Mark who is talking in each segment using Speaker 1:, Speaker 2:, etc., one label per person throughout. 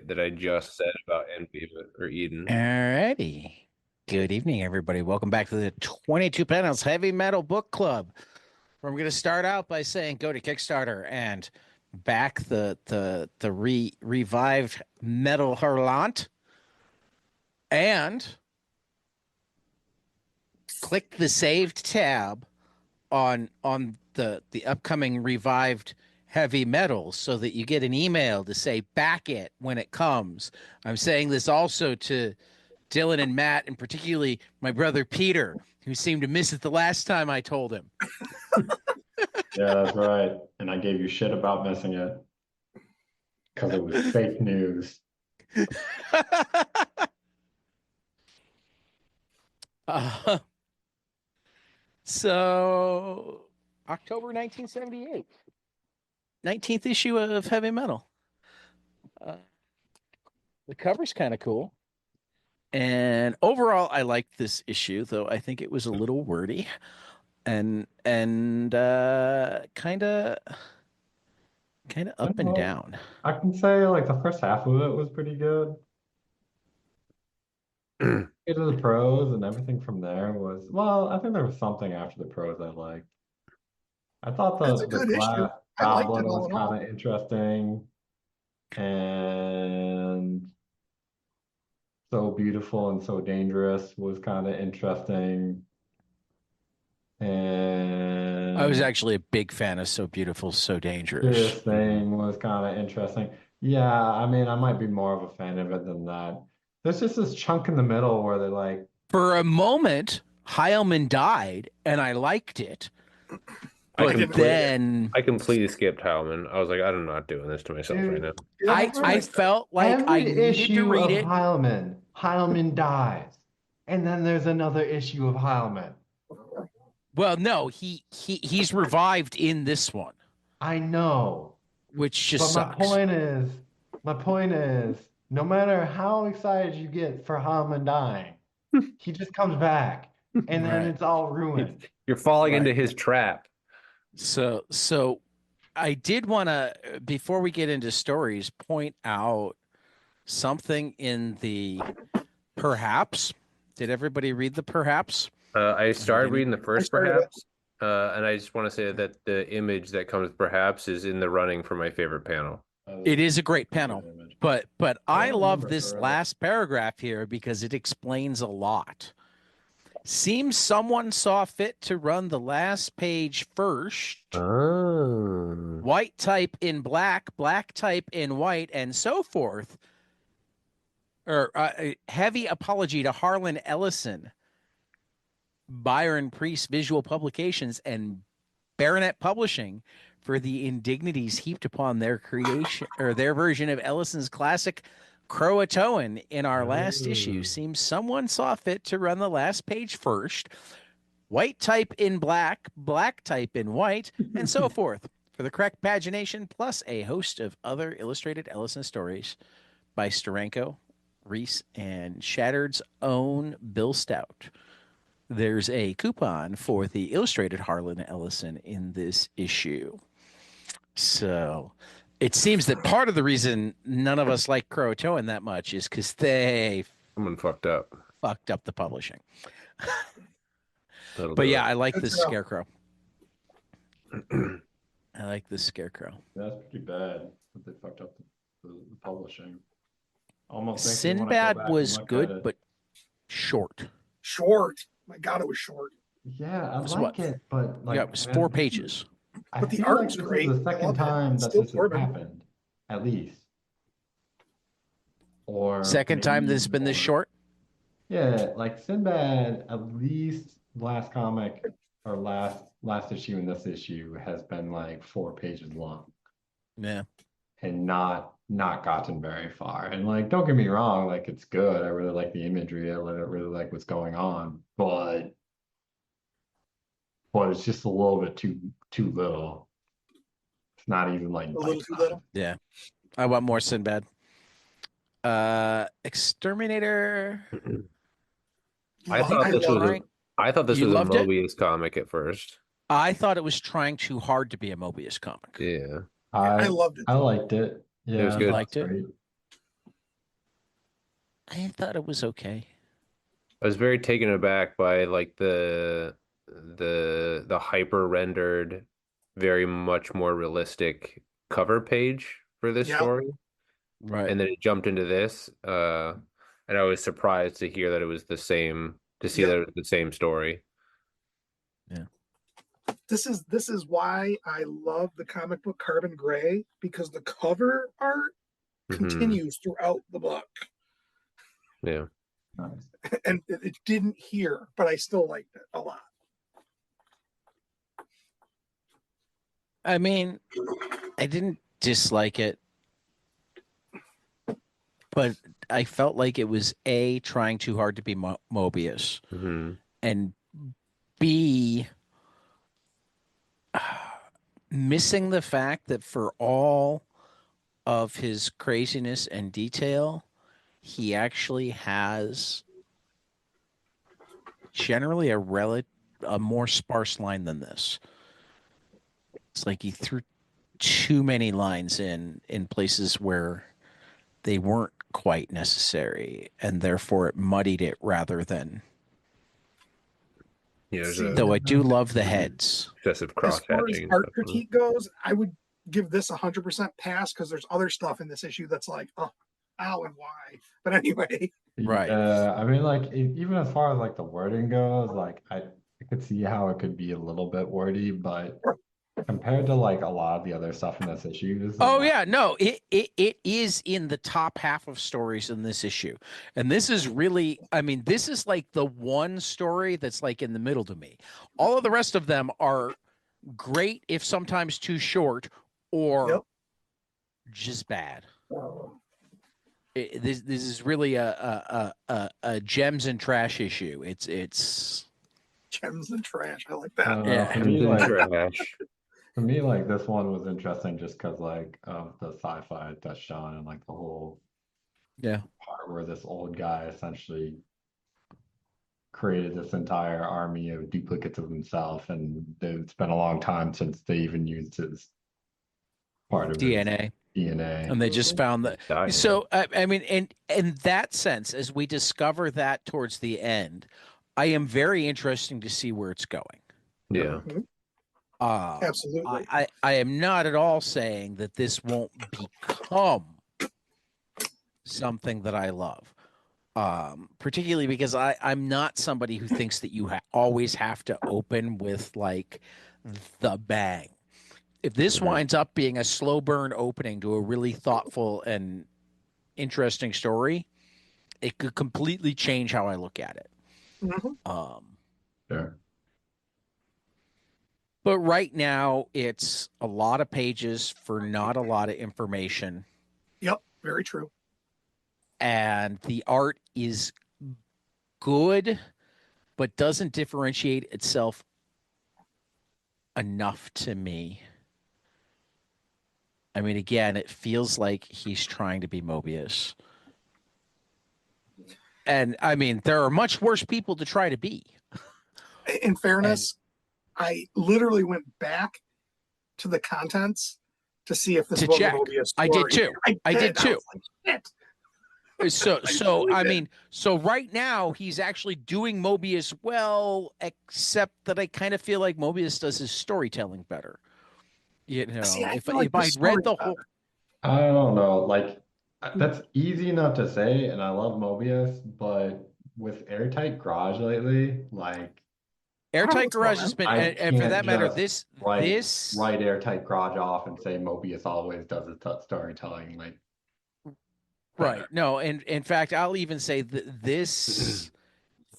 Speaker 1: that I just said about Envy or Eden.
Speaker 2: Alrighty. Good evening, everybody. Welcome back to the 22 Panels Heavy Metal Book Club. Where I'm going to start out by saying go to Kickstarter and back the revived Metal Hurlant and click the saved tab on the upcoming revived heavy metal so that you get an email to say back it when it comes. I'm saying this also to Dillon and Matt, and particularly my brother Peter, who seemed to miss it the last time I told him.
Speaker 3: Yeah, that's right. And I gave you shit about missing it because it was fake news.
Speaker 2: uh, so, October 1978, 19th issue of Heavy Metal. The cover's kind of cool. And overall, I liked this issue, though I think it was a little wordy and kind of up and down.
Speaker 3: I can say like the first half of it was pretty good. Get to the prose and everything from there was, well, I think there was something after the prose I liked. I thought
Speaker 4: It's a
Speaker 3: the
Speaker 4: good issue.
Speaker 3: glass
Speaker 4: I liked it
Speaker 3: goblin
Speaker 4: all
Speaker 3: was
Speaker 4: in all.
Speaker 3: kind of interesting and so beautiful and so dangerous was kind of interesting.
Speaker 2: I was
Speaker 3: And
Speaker 2: actually a big fan of So Beautiful, So Dangerous.
Speaker 3: this thing was kind of interesting. Yeah, I mean, I might be more of a fan of it than that. There's just this chunk in the middle where they're like,
Speaker 2: For a moment, Heilman died, and I liked it.
Speaker 1: I
Speaker 2: But
Speaker 1: completely,
Speaker 2: then
Speaker 1: I completely skipped Howman. I was like, I'm not doing this to myself right
Speaker 3: dude,
Speaker 1: now.
Speaker 2: I felt like I
Speaker 3: every
Speaker 2: needed to
Speaker 3: issue
Speaker 2: read
Speaker 3: of
Speaker 2: it.
Speaker 3: Heilman dies. And then there's another issue of Heilman.
Speaker 2: Well, no, he's revived in this one,
Speaker 3: I know.
Speaker 2: which just
Speaker 3: But
Speaker 2: sucks.
Speaker 3: my point is, no matter how excited you get for Heilman dying, he just comes back. And then
Speaker 2: Right.
Speaker 3: it's all ruined.
Speaker 1: You're falling
Speaker 2: Right.
Speaker 1: into his trap.
Speaker 2: So I did want to, before we get into stories, point out something in the perhaps. Did everybody read the perhaps?
Speaker 1: I started reading the
Speaker 4: I
Speaker 1: first
Speaker 4: started it.
Speaker 1: perhaps, and I just want to say that the image that comes perhaps is in the running for my favorite panel.
Speaker 2: It is a great panel, but I
Speaker 3: don't
Speaker 2: love
Speaker 3: remember
Speaker 2: this
Speaker 3: thoroughly.
Speaker 2: last paragraph here because it explains a lot. Seems someone saw fit to run the last page first.
Speaker 1: Oh.
Speaker 2: White type in black, black type in white, and so forth. Or heavy apology to Harlan Ellison, Byron Priest Visual Publications, and Baronet Publishing for the indignities heaped upon their creation or their version of Ellison's classic Croatoan in our last issue. Seems someone saw fit to run the last page first. White type in black, black type in white, and so forth. For the correct pagination, plus a host of other illustrated Ellison stories by Steranko, Reese, and Shattered's own Bill Stout. There's a coupon for the illustrated Harlan Ellison in this issue. So it seems that part of the reason none of us like Croatoan that much is because they
Speaker 1: Someone fucked up.
Speaker 2: fucked up the publishing.
Speaker 1: That'll
Speaker 2: But
Speaker 1: do
Speaker 2: yeah,
Speaker 1: it.
Speaker 2: I like
Speaker 4: Good
Speaker 2: this
Speaker 4: to know.
Speaker 2: scarecrow. I like this scarecrow.
Speaker 3: That's pretty bad that they fucked up the publishing. Almost makes me want to go
Speaker 2: Sinbad
Speaker 3: back and
Speaker 2: was
Speaker 3: look at
Speaker 2: good,
Speaker 3: it.
Speaker 2: but short.
Speaker 4: Short. My God, it was short.
Speaker 3: Yeah, I
Speaker 2: was
Speaker 3: like
Speaker 2: what?
Speaker 3: it, but like
Speaker 2: Yeah, it was
Speaker 3: man,
Speaker 2: 4 pages.
Speaker 3: I
Speaker 4: But the
Speaker 3: feel
Speaker 4: art
Speaker 3: like
Speaker 4: was
Speaker 3: this
Speaker 4: great.
Speaker 3: is the
Speaker 4: I
Speaker 3: second
Speaker 4: loved it.
Speaker 3: time that
Speaker 4: Still
Speaker 3: this has
Speaker 4: Corbin.
Speaker 3: happened, at least. Or
Speaker 2: Second time
Speaker 3: maybe
Speaker 2: that it's been this
Speaker 3: more.
Speaker 2: short.
Speaker 3: Yeah, like Sinbad, at least last comic or last issue and this issue has been like 4 pages long
Speaker 2: Yeah.
Speaker 3: and not gotten very far. And like, don't get me wrong, like it's good. I really like the imagery. I really like what's going on, but it's just a little bit too little. It's not even like
Speaker 4: A little too
Speaker 3: bite-sized.
Speaker 4: little.
Speaker 2: Yeah. I want more Sinbad. Exterminator.
Speaker 1: I thought
Speaker 4: I
Speaker 1: this
Speaker 4: love
Speaker 1: was
Speaker 4: it.
Speaker 1: a I thought this
Speaker 2: You
Speaker 1: was a
Speaker 2: loved it?
Speaker 1: Mobius comic at first.
Speaker 2: I thought it was trying too hard to be a Mobius comic.
Speaker 1: Yeah.
Speaker 4: I loved it.
Speaker 3: I liked it.
Speaker 1: It was
Speaker 3: Yeah,
Speaker 1: good.
Speaker 2: Liked it?
Speaker 3: great.
Speaker 2: I thought it was okay.
Speaker 1: I was very taken aback by like the hyper rendered, very much more realistic cover page for this
Speaker 4: Yep.
Speaker 1: story.
Speaker 2: Right.
Speaker 1: And then it jumped into this. And I was surprised to hear that it was the same, to see
Speaker 4: Yep.
Speaker 1: that it was the same story.
Speaker 2: Yeah.
Speaker 4: This is why I love the comic book Carbon Gray, because the cover art
Speaker 1: Mhm.
Speaker 4: continues throughout the book.
Speaker 1: Yeah.
Speaker 3: Nice.
Speaker 4: And it didn't here, but I still liked it a lot.
Speaker 2: I mean, I didn't dislike it, but I felt like it was A, trying too hard to be Mobius,
Speaker 1: Hmm.
Speaker 2: and B, missing the fact that for all of his craziness and detail, he actually has generally a more sparse line than this. It's like he threw too many lines in places where they weren't quite necessary, and therefore it muddied it rather than.
Speaker 1: Yeah, there's
Speaker 4: See,
Speaker 1: a
Speaker 2: Though I do love the heads.
Speaker 1: excessive
Speaker 4: as
Speaker 1: cross
Speaker 4: far as
Speaker 1: hatching and
Speaker 4: art
Speaker 1: stuff.
Speaker 4: critique goes, I would give this 100% pass, because there's other stuff in this issue that's like, oh, how and why. But anyway,
Speaker 2: Right.
Speaker 3: I mean, like even as far as like the wording goes, like I could see how it could be a little bit wordy, but compared to like a lot of the other stuff in this issue, this is
Speaker 2: Oh
Speaker 3: not-
Speaker 2: yeah, no, it is in the top half of stories in this issue. And this is really, I mean, this is like the one story that's like in the middle to me. All of the rest of them are great, if sometimes too short, or
Speaker 4: Yep.
Speaker 2: just bad. This is really a gems and trash issue. It's
Speaker 4: gems and trash. I like
Speaker 3: I
Speaker 4: that.
Speaker 3: don't know.
Speaker 2: Yeah.
Speaker 3: For me,
Speaker 1: Gems and
Speaker 3: like
Speaker 1: trash.
Speaker 3: for me, like this one was interesting just because like of the sci-fi it touched on and like the whole
Speaker 2: yeah.
Speaker 3: part where this old guy essentially created this entire army of duplicates of himself, and it's been a long time since they even used his part of his
Speaker 2: DNA.
Speaker 3: DNA.
Speaker 2: And they just found that.
Speaker 1: Die,
Speaker 2: So I mean, in that sense, as we discover that towards the end, I am very interesting to see where it's going.
Speaker 1: yeah.
Speaker 4: Mhm.
Speaker 2: Um,
Speaker 4: Absolutely.
Speaker 2: I am not at all saying that this won't become something that I love. Particularly because I'm not somebody who thinks that you always have to open with like the bang. If this
Speaker 1: Mhm.
Speaker 2: winds up being a slow burn opening to a really thoughtful and interesting story, it could completely change how I look at it.
Speaker 4: Mhm.
Speaker 3: Sure.
Speaker 2: But right now, it's a lot of pages for not a lot of information,
Speaker 4: Yep. Very true.
Speaker 2: and the art is good, but doesn't differentiate itself enough to me. I mean, again, it feels like he's trying to be Mobius. And I mean, there are much worse people to try to be.
Speaker 4: In fairness, I literally went back to the contents to see if this
Speaker 2: To
Speaker 4: was
Speaker 2: check.
Speaker 4: a Mobius
Speaker 2: I did
Speaker 4: story.
Speaker 2: too. I did too.
Speaker 4: was like, shit.
Speaker 2: So
Speaker 4: really
Speaker 2: I
Speaker 4: did.
Speaker 2: mean, so right now he's actually doing Mobius well, except that I kind of feel like Mobius does his storytelling better. You know,
Speaker 4: See, I
Speaker 2: if
Speaker 4: feel like
Speaker 2: if I'd
Speaker 4: this
Speaker 2: read
Speaker 4: story's
Speaker 2: the whole
Speaker 4: better.
Speaker 3: I don't know, like that's easy enough to say, and I love Mobius, but with Airtight Garage lately, like
Speaker 2: Airtight
Speaker 4: what's going
Speaker 2: Garage has
Speaker 4: on.
Speaker 2: been,
Speaker 3: I
Speaker 2: and for
Speaker 3: can't
Speaker 2: that matter,
Speaker 3: just write Airtight Garage off and say Mobius always does his storytelling like
Speaker 2: right.
Speaker 3: better.
Speaker 2: No, and in fact, I'll even say that this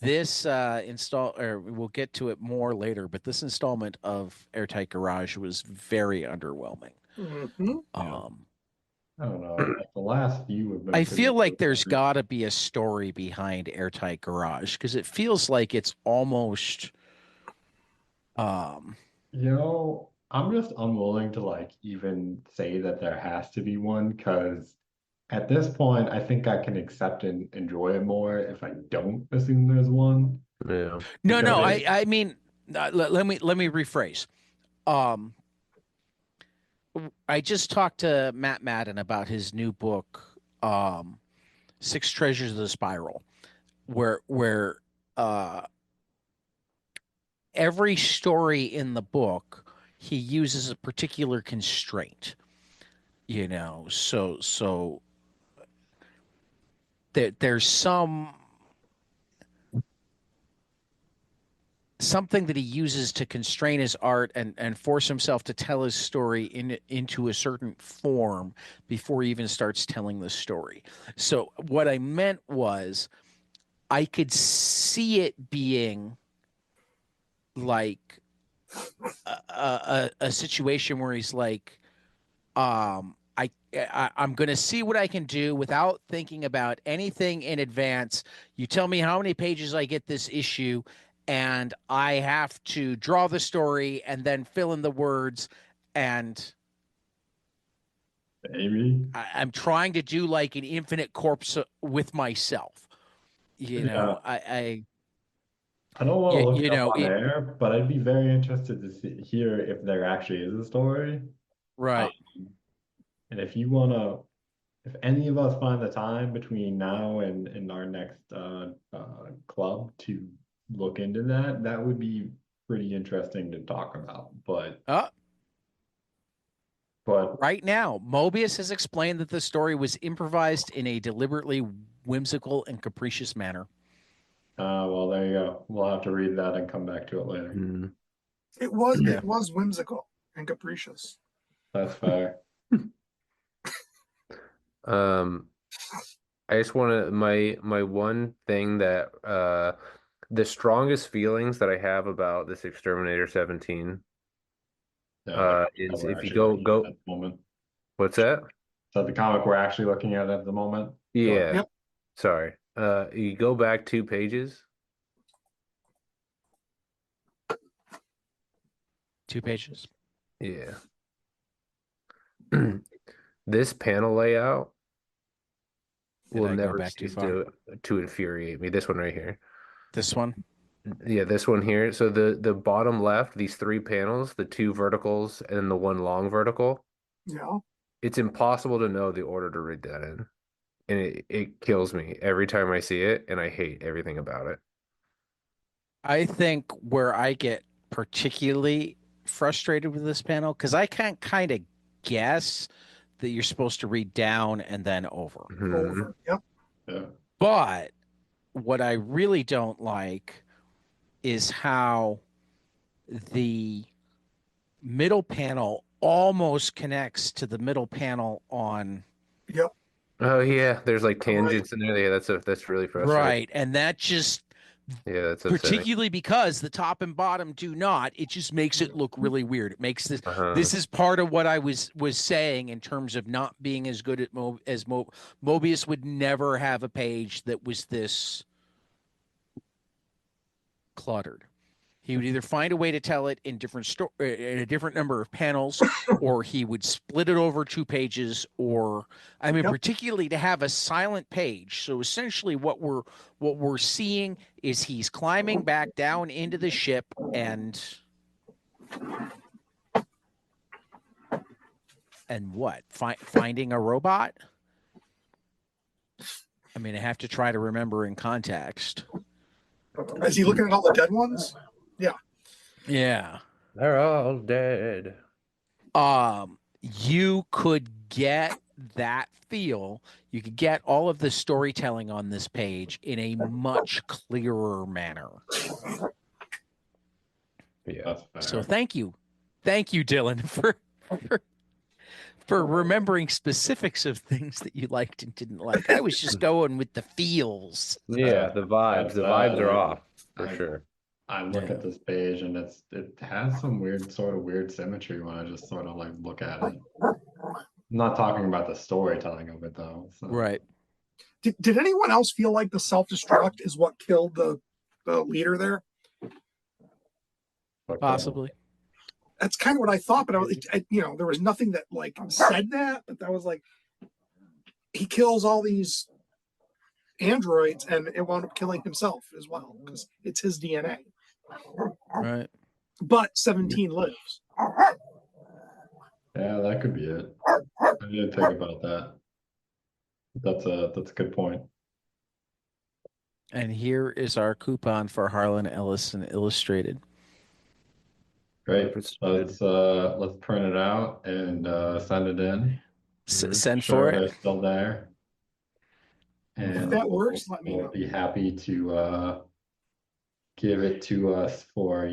Speaker 2: install, or we'll get to it more later, but this installment of Airtight Garage was very underwhelming.
Speaker 4: Mhm.
Speaker 3: I don't know, like the last few have been
Speaker 2: I
Speaker 3: pretty
Speaker 2: feel like there's
Speaker 3: good.
Speaker 2: got to be a story behind Airtight Garage because it feels like it's almost um
Speaker 3: You know, I'm just unwilling to like even say that there has to be one because at this point, I think I can accept and enjoy it more if I don't assume there's one.
Speaker 1: Yeah.
Speaker 2: no
Speaker 3: Because
Speaker 2: I mean let me rephrase. Um I just talked to Matt Madden about his new book, Six Treasures of the Spiral, where every story in the book he uses a particular constraint. So there's something that he uses to constrain his art and force himself to tell his story into a certain form before he even starts telling the story. So what I meant was I could see it being like a situation where he's like, I'm going to see what I can do without thinking about anything in advance. You tell me how many pages I get this issue, and I have to draw the story and then fill in the words. And
Speaker 3: Maybe.
Speaker 2: I'm trying to do like an infinite corpse with myself.
Speaker 3: Yeah.
Speaker 2: I
Speaker 3: I don't want to look
Speaker 2: you
Speaker 3: it up
Speaker 2: know,
Speaker 3: on air, but I'd be very interested to hear if there actually is a story.
Speaker 2: right.
Speaker 3: And if you want to, if any of us find the time between now and our next club to look into that, that would be pretty interesting to talk about.
Speaker 2: Uh,
Speaker 3: But
Speaker 2: right now, Mobius has explained that the story was improvised in a deliberately whimsical and capricious manner.
Speaker 3: well, there you go. We'll have to read that and come back to it later.
Speaker 1: Mm.
Speaker 4: It was
Speaker 2: Yeah.
Speaker 4: it was whimsical and capricious.
Speaker 3: That's fair.
Speaker 1: Um, I just want to my one thing that the strongest feelings that I have about this Exterminator 17
Speaker 3: Yeah, the comic that
Speaker 1: is
Speaker 3: we're
Speaker 1: if you
Speaker 3: actually looking
Speaker 1: go
Speaker 3: at the moment.
Speaker 1: what's that?
Speaker 3: So the comic we're actually looking at the moment. Go ahead.
Speaker 1: Yeah.
Speaker 4: Yep.
Speaker 1: Sorry. You go back 2 pages.
Speaker 2: 2 pages.
Speaker 1: Yeah. This panel layout
Speaker 2: Did
Speaker 1: will
Speaker 2: I go
Speaker 1: never
Speaker 2: back too
Speaker 1: cease
Speaker 2: far?
Speaker 1: to infuriate me. This one right here.
Speaker 2: This one?
Speaker 1: Yeah, this one here. So the bottom left, these 3 panels, the 2 verticals and the 1 long vertical,
Speaker 4: Yeah.
Speaker 1: it's impossible to know the order to read that in. And it kills me every time I see it, and I hate everything about it.
Speaker 2: I think where I get particularly frustrated with this panel, because I can't kind of guess that you're supposed to read down and then over.
Speaker 1: Mhm.
Speaker 4: Over. Yep.
Speaker 3: Yeah.
Speaker 2: But what I really don't like is how the middle panel almost connects to the middle panel on
Speaker 4: Yep.
Speaker 1: Oh yeah, there's like
Speaker 4: Right.
Speaker 1: tangents in there. Yeah, that's really frustrating.
Speaker 2: right. And that just,
Speaker 1: Yeah, that's upsetting.
Speaker 2: particularly because the top and bottom do not, it just makes it look really weird. It makes this
Speaker 1: Uh-huh.
Speaker 2: this is part of what I was saying in terms of not being as good at Mobius would never have a page that was this cluttered. He would either find a way to tell it in in a different number of panels, or he would split it over 2 pages, or I mean,
Speaker 4: Yep.
Speaker 2: particularly to have a silent page. So essentially, what we're seeing is he's climbing back down into the ship and what? Finding a robot? I mean, I have to try to remember in context.
Speaker 4: Is he looking at all the dead ones?
Speaker 2: Yeah.
Speaker 1: They're all dead.
Speaker 2: You could get that feel. You could get all of the storytelling on this page in a much clearer manner.
Speaker 1: Yeah.
Speaker 3: That's fair.
Speaker 2: So thank you, Dillon, for remembering specifics of things that you liked and didn't like. I was just going with the feels.
Speaker 1: Yeah, the vibes. The vibes are off for
Speaker 3: I-
Speaker 1: sure.
Speaker 3: I look
Speaker 2: Yeah.
Speaker 3: at this page and it has some weird symmetry when I just sort of like look at it. I'm not talking about the storytelling of it though. So.
Speaker 2: Right.
Speaker 4: Did anyone else feel like the self-destruct is what killed the leader there?
Speaker 3: But,
Speaker 2: Possibly.
Speaker 4: That's kind of what I thought, but there was nothing that like said that, but that was like he kills all these androids and it wound up killing himself as well because it's his DNA.
Speaker 2: Right.
Speaker 4: But 17 lives.
Speaker 3: yeah, that could be it. I didn't think about that. That's a good point.
Speaker 2: And here is our coupon for Harlan Ellison Illustrated.
Speaker 3: Great.
Speaker 1: Printed.
Speaker 3: Let's print it out and send it in.
Speaker 2: Send
Speaker 3: Sure,
Speaker 2: for
Speaker 3: they're
Speaker 2: it.
Speaker 3: still there. And
Speaker 4: that works, let me
Speaker 3: we'll
Speaker 4: know.
Speaker 3: be happy to give it to us for,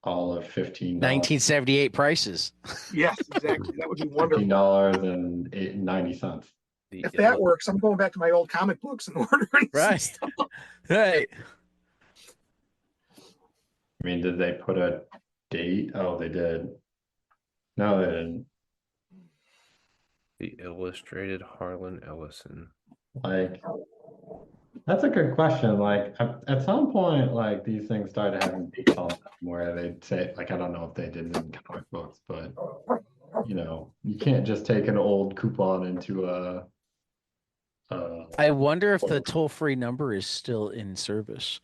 Speaker 3: all of $15.
Speaker 2: 1978 prices.
Speaker 4: Yes, exactly. That would be wonderful.
Speaker 3: $15.90.
Speaker 1: The
Speaker 4: If that works, I'm going back to my old comic books and ordering some
Speaker 2: Right.
Speaker 4: stuff.
Speaker 2: Right.
Speaker 3: I mean, did they put a date? Oh, they did. No, they didn't.
Speaker 1: The illustrated Harlan Ellison.
Speaker 3: Like, that's a good question. Like, at some point, like these things started having dates on them where they'd say, like, I don't know if they did it in comic books, but you can't just take an old coupon into
Speaker 2: I wonder if the toll-free number is still in service.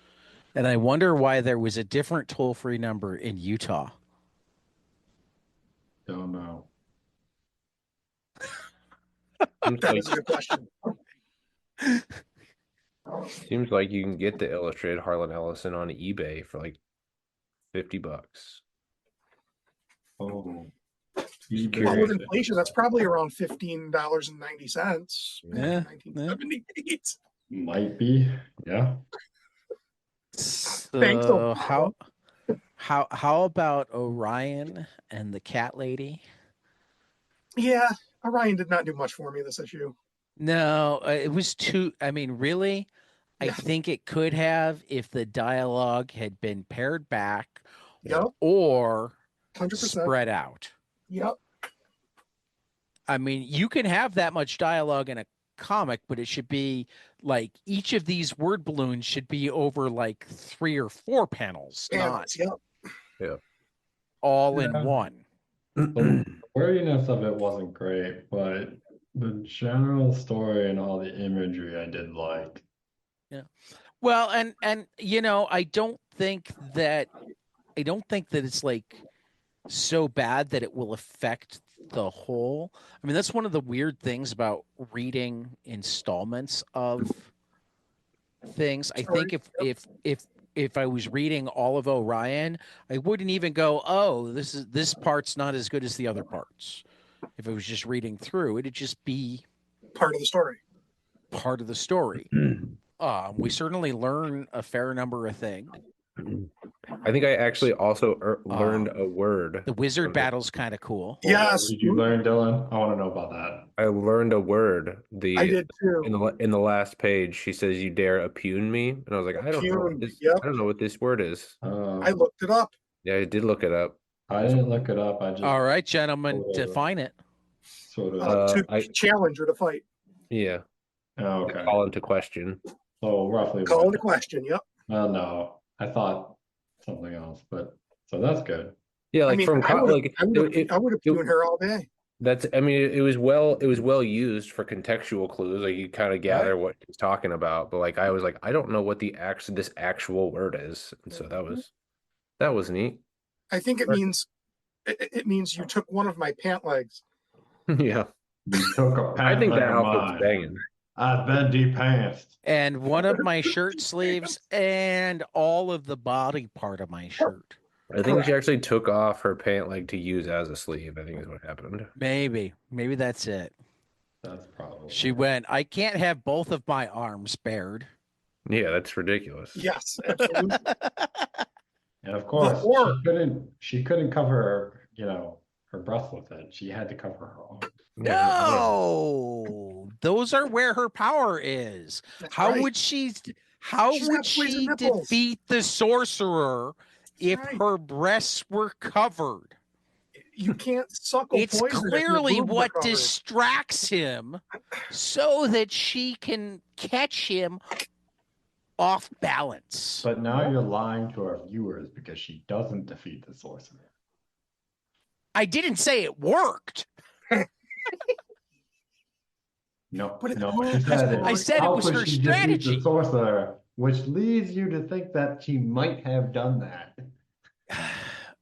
Speaker 2: And I wonder why there was a different toll-free number in Utah.
Speaker 3: don't know.
Speaker 4: That is a good question.
Speaker 1: Seems like you can get the illustrated Harlan Ellison on eBay for like $50.
Speaker 3: Oh,
Speaker 4: Well, with inflation, that's probably around $15.90.
Speaker 2: Yeah,
Speaker 4: 1978.
Speaker 3: might be. Yeah.
Speaker 4: Thanks,
Speaker 2: So
Speaker 4: Obama.
Speaker 2: how about Orion and the cat lady?
Speaker 4: Yeah, Orion did not do much for me this issue.
Speaker 2: No, it was too. I mean, really, I
Speaker 4: Yeah.
Speaker 2: think it could have if the dialogue had been pared back
Speaker 4: Yep,
Speaker 2: or
Speaker 4: 100%.
Speaker 2: spread out.
Speaker 4: Yep.
Speaker 2: I mean, you can have that much dialogue in a comic, but it should be like each of these word balloons should be over like 3 or 4 panels, not
Speaker 4: Yep.
Speaker 2: all in
Speaker 3: Yeah.
Speaker 2: one.
Speaker 3: The wordiness of it wasn't great, but the general story and all the imagery I did like.
Speaker 2: Well, and I don't think that it's like so bad that it will affect the whole. I mean, that's one of the weird things about reading installments of things. I think if I was reading all of Orion, I wouldn't even go, "Oh, this part's not as good as the other parts." If I was just reading through, it'd just be
Speaker 4: Part of the story.
Speaker 2: part of the story. We certainly learn a fair number of things.
Speaker 1: I think I actually also learned a word.
Speaker 2: The wizard battle's kind of cool.
Speaker 4: Yes.
Speaker 3: Did you learn, Dylan? I want to know about that.
Speaker 1: I learned a word.
Speaker 4: I did too.
Speaker 1: In the last page, she says, "You dare impugn me," and I was like, "I don't know what
Speaker 4: Impugn,
Speaker 1: this.
Speaker 4: yep.
Speaker 1: I don't know what this word is."
Speaker 4: I looked it up.
Speaker 1: Yeah, I did look it up.
Speaker 3: I didn't look it up. I just
Speaker 2: All right, gentlemen,
Speaker 3: sort of-
Speaker 2: define it.
Speaker 3: sort of.
Speaker 4: To challenge or to fight.
Speaker 1: Yeah,
Speaker 3: Oh, okay.
Speaker 1: call into question.
Speaker 3: So roughly.
Speaker 4: Call into question. Yep.
Speaker 3: Well, no, I thought something else, but so that's good.
Speaker 1: Yeah, like
Speaker 4: I mean,
Speaker 1: from
Speaker 4: I would
Speaker 1: like
Speaker 4: have impugned her all day.
Speaker 1: that's. I mean, it was well used for contextual clues. Like you kind of gather what he's talking about, but like I was like, I don't know what this actual word is, and so that was neat.
Speaker 4: I think it means you took one of my pant legs.
Speaker 1: Yeah,
Speaker 3: You took a
Speaker 1: I think
Speaker 3: pant
Speaker 1: that
Speaker 3: leg of
Speaker 1: outfit's
Speaker 3: mine.
Speaker 1: banging.
Speaker 3: I've been de-pantsed.
Speaker 2: And one of my shirt sleeves and all of the body part of my shirt.
Speaker 1: I think she actually took off her pant leg to use as a sleeve. I think is what happened.
Speaker 2: Maybe that's it.
Speaker 3: That's probably.
Speaker 2: She went, I can't have both of my arms bared.
Speaker 1: Yeah, that's ridiculous.
Speaker 4: Yes, absolutely.
Speaker 3: And of course,
Speaker 4: Or-
Speaker 3: she couldn't cover her breast with it. She had to cover her arm.
Speaker 2: No, those are where her power is.
Speaker 4: That's
Speaker 2: How
Speaker 4: right.
Speaker 2: would she
Speaker 4: She's got poison nipples.
Speaker 2: defeat the sorcerer if
Speaker 4: right.
Speaker 2: her breasts were covered?
Speaker 4: You can't suckle
Speaker 2: It's
Speaker 4: poison if your
Speaker 2: clearly
Speaker 4: boobs are
Speaker 2: what
Speaker 4: covered.
Speaker 2: distracts him so that she can catch him off balance.
Speaker 3: But now you're lying to our viewers because she doesn't defeat the sorcerer.
Speaker 2: I didn't say it worked.
Speaker 3: No,
Speaker 4: But
Speaker 3: no. What she said is,
Speaker 2: I said it
Speaker 3: how
Speaker 2: was
Speaker 3: could
Speaker 2: her
Speaker 3: she defeat
Speaker 2: strategy.
Speaker 3: the sorcerer, which leads you to think that she might have done that.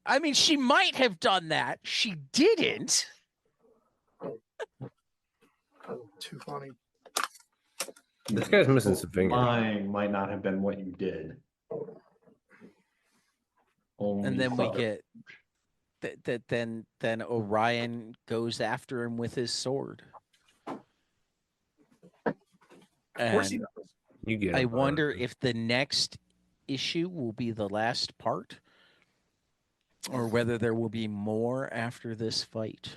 Speaker 2: I mean, she might have done that. She didn't.
Speaker 4: Too funny.
Speaker 1: This guy's missing some fingers.
Speaker 3: Lying might not have been what you did. Only
Speaker 2: And then we
Speaker 3: subterfuge.
Speaker 2: get then Orion goes after him with his sword.
Speaker 4: Of course he
Speaker 2: And
Speaker 4: does.
Speaker 1: You get
Speaker 2: I
Speaker 1: him.
Speaker 2: wonder if the next issue will be the last part, or whether there will be more after this fight.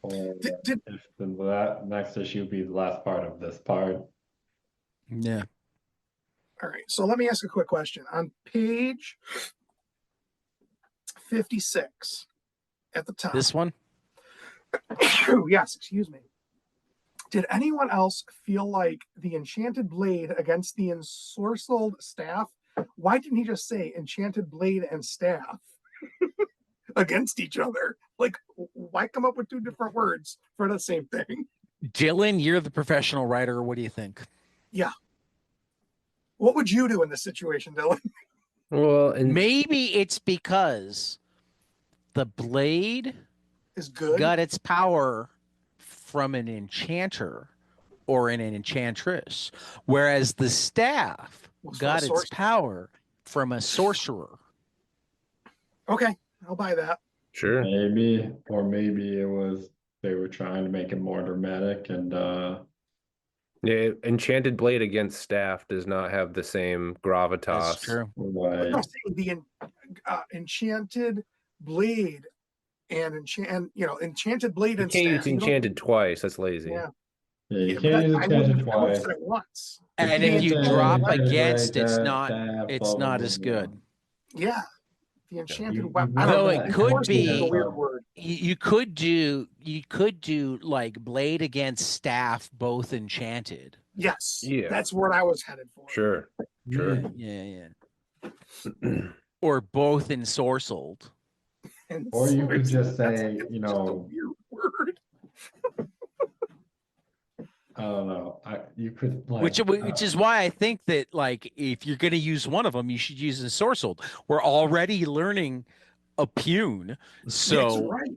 Speaker 3: Or
Speaker 4: Did
Speaker 3: if the next issue be the last part of this part.
Speaker 2: Yeah.
Speaker 4: All right. So let me ask a quick question. On page 56 at the top.
Speaker 2: This one?
Speaker 4: Yes, excuse me. Did anyone else feel like the enchanted blade against the ensorcelled staff? Why didn't he just say enchanted blade and staff against each other? Like, why come up with two different words for the same thing?
Speaker 2: Dillon, you're the professional writer. What do you think?
Speaker 4: What would you do in this situation, Dylan?
Speaker 1: Well, and
Speaker 2: Maybe it's because the blade
Speaker 4: Is good.
Speaker 2: got its power from an enchanter or an enchantress, whereas the staff
Speaker 4: Was from
Speaker 2: got
Speaker 4: a
Speaker 2: its
Speaker 4: sorcerer.
Speaker 2: power from a sorcerer.
Speaker 4: Okay, I'll buy that.
Speaker 1: sure.
Speaker 3: Maybe, or maybe it was they were trying to make it more dramatic and
Speaker 1: Yeah, enchanted blade against staff does not have the same gravitas.
Speaker 2: That's true.
Speaker 4: But
Speaker 3: like
Speaker 4: no, saying the enchanted blade and enchanted blade
Speaker 1: You
Speaker 4: and
Speaker 1: can't
Speaker 4: staff.
Speaker 1: use enchanted twice. That's lazy.
Speaker 4: Yeah.
Speaker 3: yeah, you
Speaker 4: Yeah,
Speaker 3: can't use
Speaker 4: I wouldn't
Speaker 3: enchanted
Speaker 4: I would've
Speaker 3: twice.
Speaker 4: said it once.
Speaker 2: And
Speaker 3: You
Speaker 2: if
Speaker 3: can't
Speaker 2: you
Speaker 3: say
Speaker 2: drop
Speaker 3: enchanted
Speaker 2: against,
Speaker 3: blade,
Speaker 2: it's
Speaker 3: that,
Speaker 2: not
Speaker 3: blah,
Speaker 2: it's
Speaker 3: blah,
Speaker 2: not
Speaker 3: blah,
Speaker 2: as
Speaker 3: blah.
Speaker 2: good.
Speaker 4: Yeah. The enchanted
Speaker 3: You
Speaker 4: weapon. I don't
Speaker 2: Though
Speaker 4: know.
Speaker 2: it could
Speaker 4: Enforcement is a
Speaker 2: be-
Speaker 4: weird word.
Speaker 2: You could do like blade against staff, both enchanted.
Speaker 4: Yes.
Speaker 1: Yeah.
Speaker 4: That's what I was headed for.
Speaker 1: Sure. Sure.
Speaker 2: Yeah. Or both ensorcelled.
Speaker 4: And
Speaker 3: Or you could just
Speaker 4: that's-
Speaker 3: say,
Speaker 4: it's
Speaker 3: you
Speaker 4: just a
Speaker 3: know,
Speaker 4: weird word.
Speaker 3: I don't know. You could like
Speaker 2: Which is why I think that, like, if you're going to use one of them, you should use ensorcelled. We're already learning a pune,
Speaker 4: That's
Speaker 2: so
Speaker 4: right.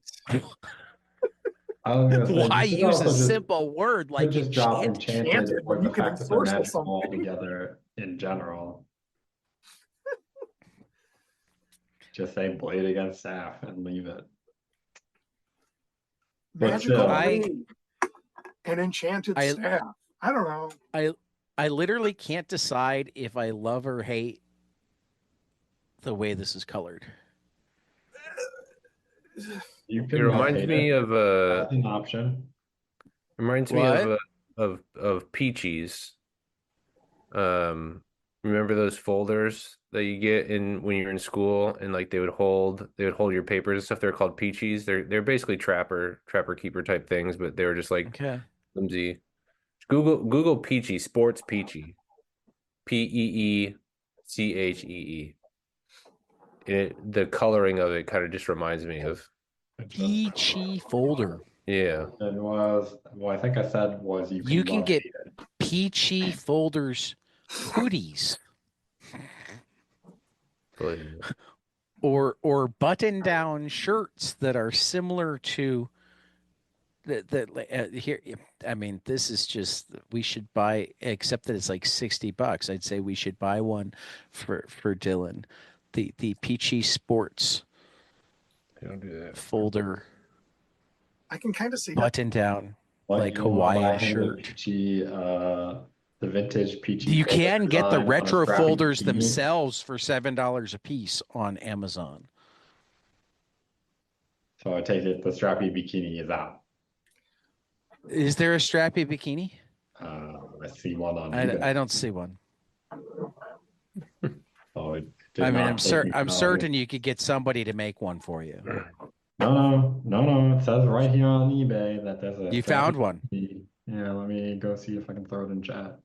Speaker 3: I was gonna say,
Speaker 2: why
Speaker 3: you could
Speaker 2: use
Speaker 3: also
Speaker 2: a
Speaker 3: just-
Speaker 2: simple word
Speaker 3: you
Speaker 2: like
Speaker 3: could just drop
Speaker 2: enchanted?
Speaker 3: enchanted
Speaker 4: when
Speaker 3: or
Speaker 4: you
Speaker 3: the
Speaker 4: can
Speaker 3: fact that they're
Speaker 4: ensorcel
Speaker 3: magical
Speaker 4: something.
Speaker 3: altogether in general. Just say blade against staff and leave it. But
Speaker 4: Magical
Speaker 3: still.
Speaker 4: blade and enchanted
Speaker 2: I-
Speaker 4: staff. I don't know.
Speaker 2: I literally can't decide if I love or hate the way this is colored.
Speaker 3: You
Speaker 1: It
Speaker 3: can
Speaker 1: reminds
Speaker 3: hate
Speaker 1: me
Speaker 3: it.
Speaker 1: of
Speaker 3: That's an option.
Speaker 1: reminds me
Speaker 2: What?
Speaker 1: of Peaches. Remember those folders that you get in when you're in school and like they would hold your papers and stuff. They're called Peaches. They're basically trapper keeper type things, but they were just like
Speaker 2: Okay.
Speaker 1: flimsy. Google Peachy, sports Peachy. Peechee. The coloring of it kind of just reminds me of
Speaker 2: Peachy folder.
Speaker 1: yeah.
Speaker 3: It was, well, I think I said was
Speaker 2: You can
Speaker 3: love
Speaker 2: get
Speaker 3: hate it.
Speaker 2: peachy folders hoodies
Speaker 1: But
Speaker 2: or button down shirts that are similar to here. I mean, this is just, we should buy, except that it's like $60. I'd say we should buy one for Dillon. The Peachy Sports
Speaker 1: don't do that.
Speaker 2: folder
Speaker 4: I can kind of see that.
Speaker 2: button down,
Speaker 3: What,
Speaker 2: like
Speaker 3: you wanna buy
Speaker 2: Hawaiian
Speaker 3: him the
Speaker 2: shirt.
Speaker 3: Peachy, the vintage Peachy.
Speaker 2: You
Speaker 3: folder
Speaker 2: can get the
Speaker 3: design on a
Speaker 2: retro
Speaker 3: scrappy
Speaker 2: folders
Speaker 3: bikini?
Speaker 2: themselves for $7 a piece on Amazon.
Speaker 3: So I take it the strappy bikini is out.
Speaker 2: Is there a strappy bikini?
Speaker 3: I see one on eBay.
Speaker 2: I don't see one.
Speaker 3: Oh, it did
Speaker 2: I mean,
Speaker 3: not take me
Speaker 2: I'm
Speaker 3: long.
Speaker 2: certain you could get somebody to make one for you.
Speaker 3: No. It says right here on eBay that there's a.
Speaker 2: You
Speaker 3: strappy
Speaker 2: found one.
Speaker 3: bikini. Yeah, let me go see if I can throw it in chat.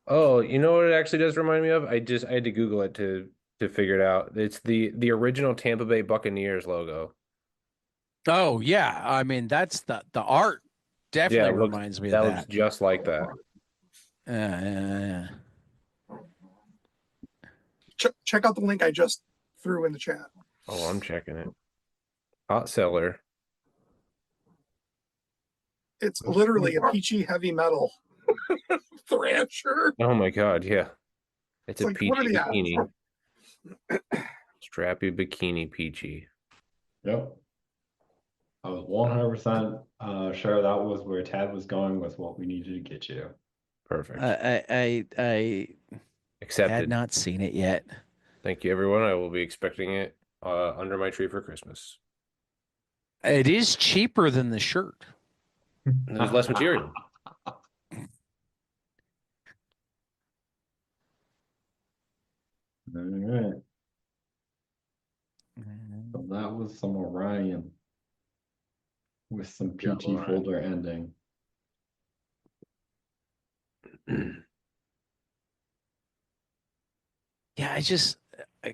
Speaker 1: Oh, you know what it actually does remind me of? I had to Google it to figure it out. It's the original Tampa Bay Buccaneers logo.
Speaker 2: Oh yeah, I mean that's the art definitely
Speaker 1: it looks-
Speaker 2: reminds me
Speaker 1: that
Speaker 2: of
Speaker 1: looks
Speaker 2: that.
Speaker 1: just like that.
Speaker 2: Yeah.
Speaker 4: Check out the link I just threw in the chat.
Speaker 1: Oh, I'm checking it. Hot seller.
Speaker 4: It's literally a peachy heavy metal Thrasher.
Speaker 1: Oh my God, yeah. It's a
Speaker 4: Like, what are
Speaker 1: peachy
Speaker 4: the odds?
Speaker 1: bikini. Strappy bikini peachy.
Speaker 3: Yep. I was 100% sure that was where Tad was going with what we needed to get you.
Speaker 1: Perfect.
Speaker 2: I had
Speaker 1: Accepted.
Speaker 2: not seen it yet.
Speaker 1: Thank you, everyone. I will be expecting it under my tree for Christmas.
Speaker 2: It is cheaper than the shirt.
Speaker 1: There's less material.
Speaker 3: All right. So that was some Orion with some
Speaker 1: Yeah,
Speaker 3: peachy
Speaker 1: Orion.
Speaker 3: folder ending.
Speaker 2: Yeah,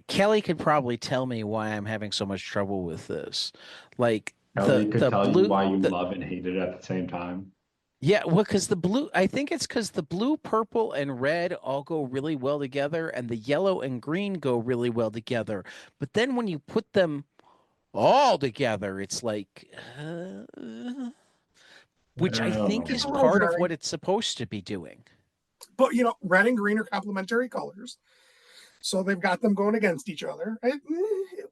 Speaker 2: Kelly could probably tell me why I'm having so much trouble with this. Like
Speaker 3: Kelly could
Speaker 2: the
Speaker 3: tell
Speaker 2: blue,
Speaker 3: you why you love and hate it at the same time.
Speaker 2: yeah, well, because the blue, I think it's because the blue, purple, and red all go really well together, and the yellow and green go really well together. But then when you put them all together, it's like, which I think is
Speaker 4: It's a little
Speaker 2: part of
Speaker 4: jarring.
Speaker 2: what it's supposed to be doing.
Speaker 4: But red and green are complementary colors, so they've got them going against each other. It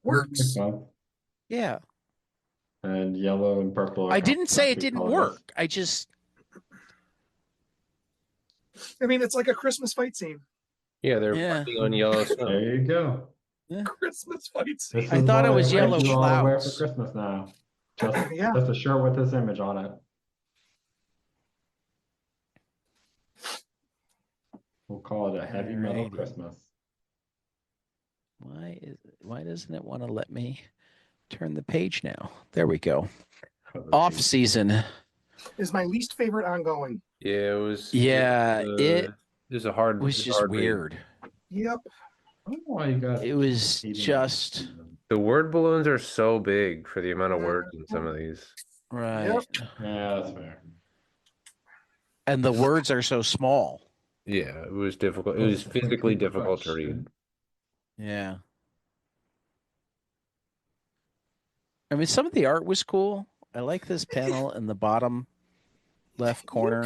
Speaker 4: works.
Speaker 2: Yeah.
Speaker 3: And yellow and purple are
Speaker 2: I didn't say it
Speaker 3: complementary
Speaker 2: didn't
Speaker 3: colors.
Speaker 2: work. I just,
Speaker 4: I mean, it's like a Christmas fight scene.
Speaker 1: Yeah, they're
Speaker 2: Yeah.
Speaker 1: fighting on yellow snow.
Speaker 3: There you go.
Speaker 4: Christmas fight
Speaker 3: This
Speaker 4: scene.
Speaker 3: is
Speaker 2: I thought it
Speaker 3: what
Speaker 2: was yellow
Speaker 3: you all wear for
Speaker 2: clouds.
Speaker 3: Christmas now. Just,
Speaker 4: Yeah.
Speaker 3: just a shirt with this image on it. We'll call it a heavy metal
Speaker 2: Alrighty.
Speaker 3: Christmas.
Speaker 2: Why doesn't it want to let me turn the page now? There we go. Off season.
Speaker 4: Is my least favorite ongoing.
Speaker 1: Yeah, it was.
Speaker 2: Yeah,
Speaker 1: it was a hard.
Speaker 2: was just
Speaker 1: hard read.
Speaker 2: weird.
Speaker 4: Yep.
Speaker 3: I don't know why you got
Speaker 2: It was
Speaker 3: hating
Speaker 2: just
Speaker 3: on
Speaker 1: The word balloons are so big for the amount of words in some of these.
Speaker 2: right.
Speaker 4: Yep.
Speaker 3: Yeah, that's fair.
Speaker 2: And the words are so small.
Speaker 1: Yeah, it was difficult. It was physically difficult to read.
Speaker 2: Yeah. I mean, some of the art was cool. I like this panel in the bottom left corner.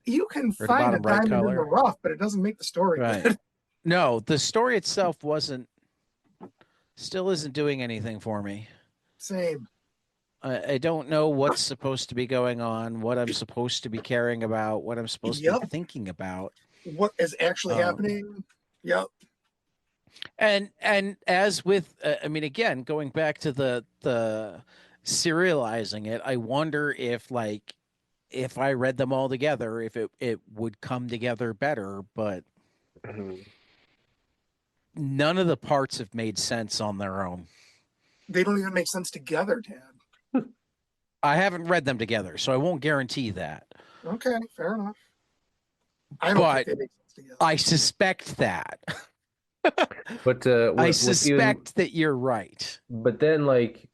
Speaker 4: You can
Speaker 2: Or the
Speaker 4: find a
Speaker 2: bottom right
Speaker 4: diamond in the
Speaker 2: color.
Speaker 4: rough, but it doesn't make the story
Speaker 2: Right.
Speaker 4: good.
Speaker 2: No, the story itself still isn't doing anything for me.
Speaker 4: Same.
Speaker 2: I don't know what's supposed to be going on, what I'm supposed to be caring about, what I'm supposed to be thinking about.
Speaker 4: What is actually happening? Yep.
Speaker 2: And as with, I mean, again, going back to the serializing it, I wonder if I read them all together, if it would come together better. But none of the parts have made sense on their own.
Speaker 4: They don't even make sense together, Tad.
Speaker 2: I haven't read them together, so I won't guarantee that.
Speaker 4: Okay, fair enough. I don't think they make sense together.
Speaker 2: I suspect that.
Speaker 1: But
Speaker 2: I suspect that you're right.
Speaker 1: But then, like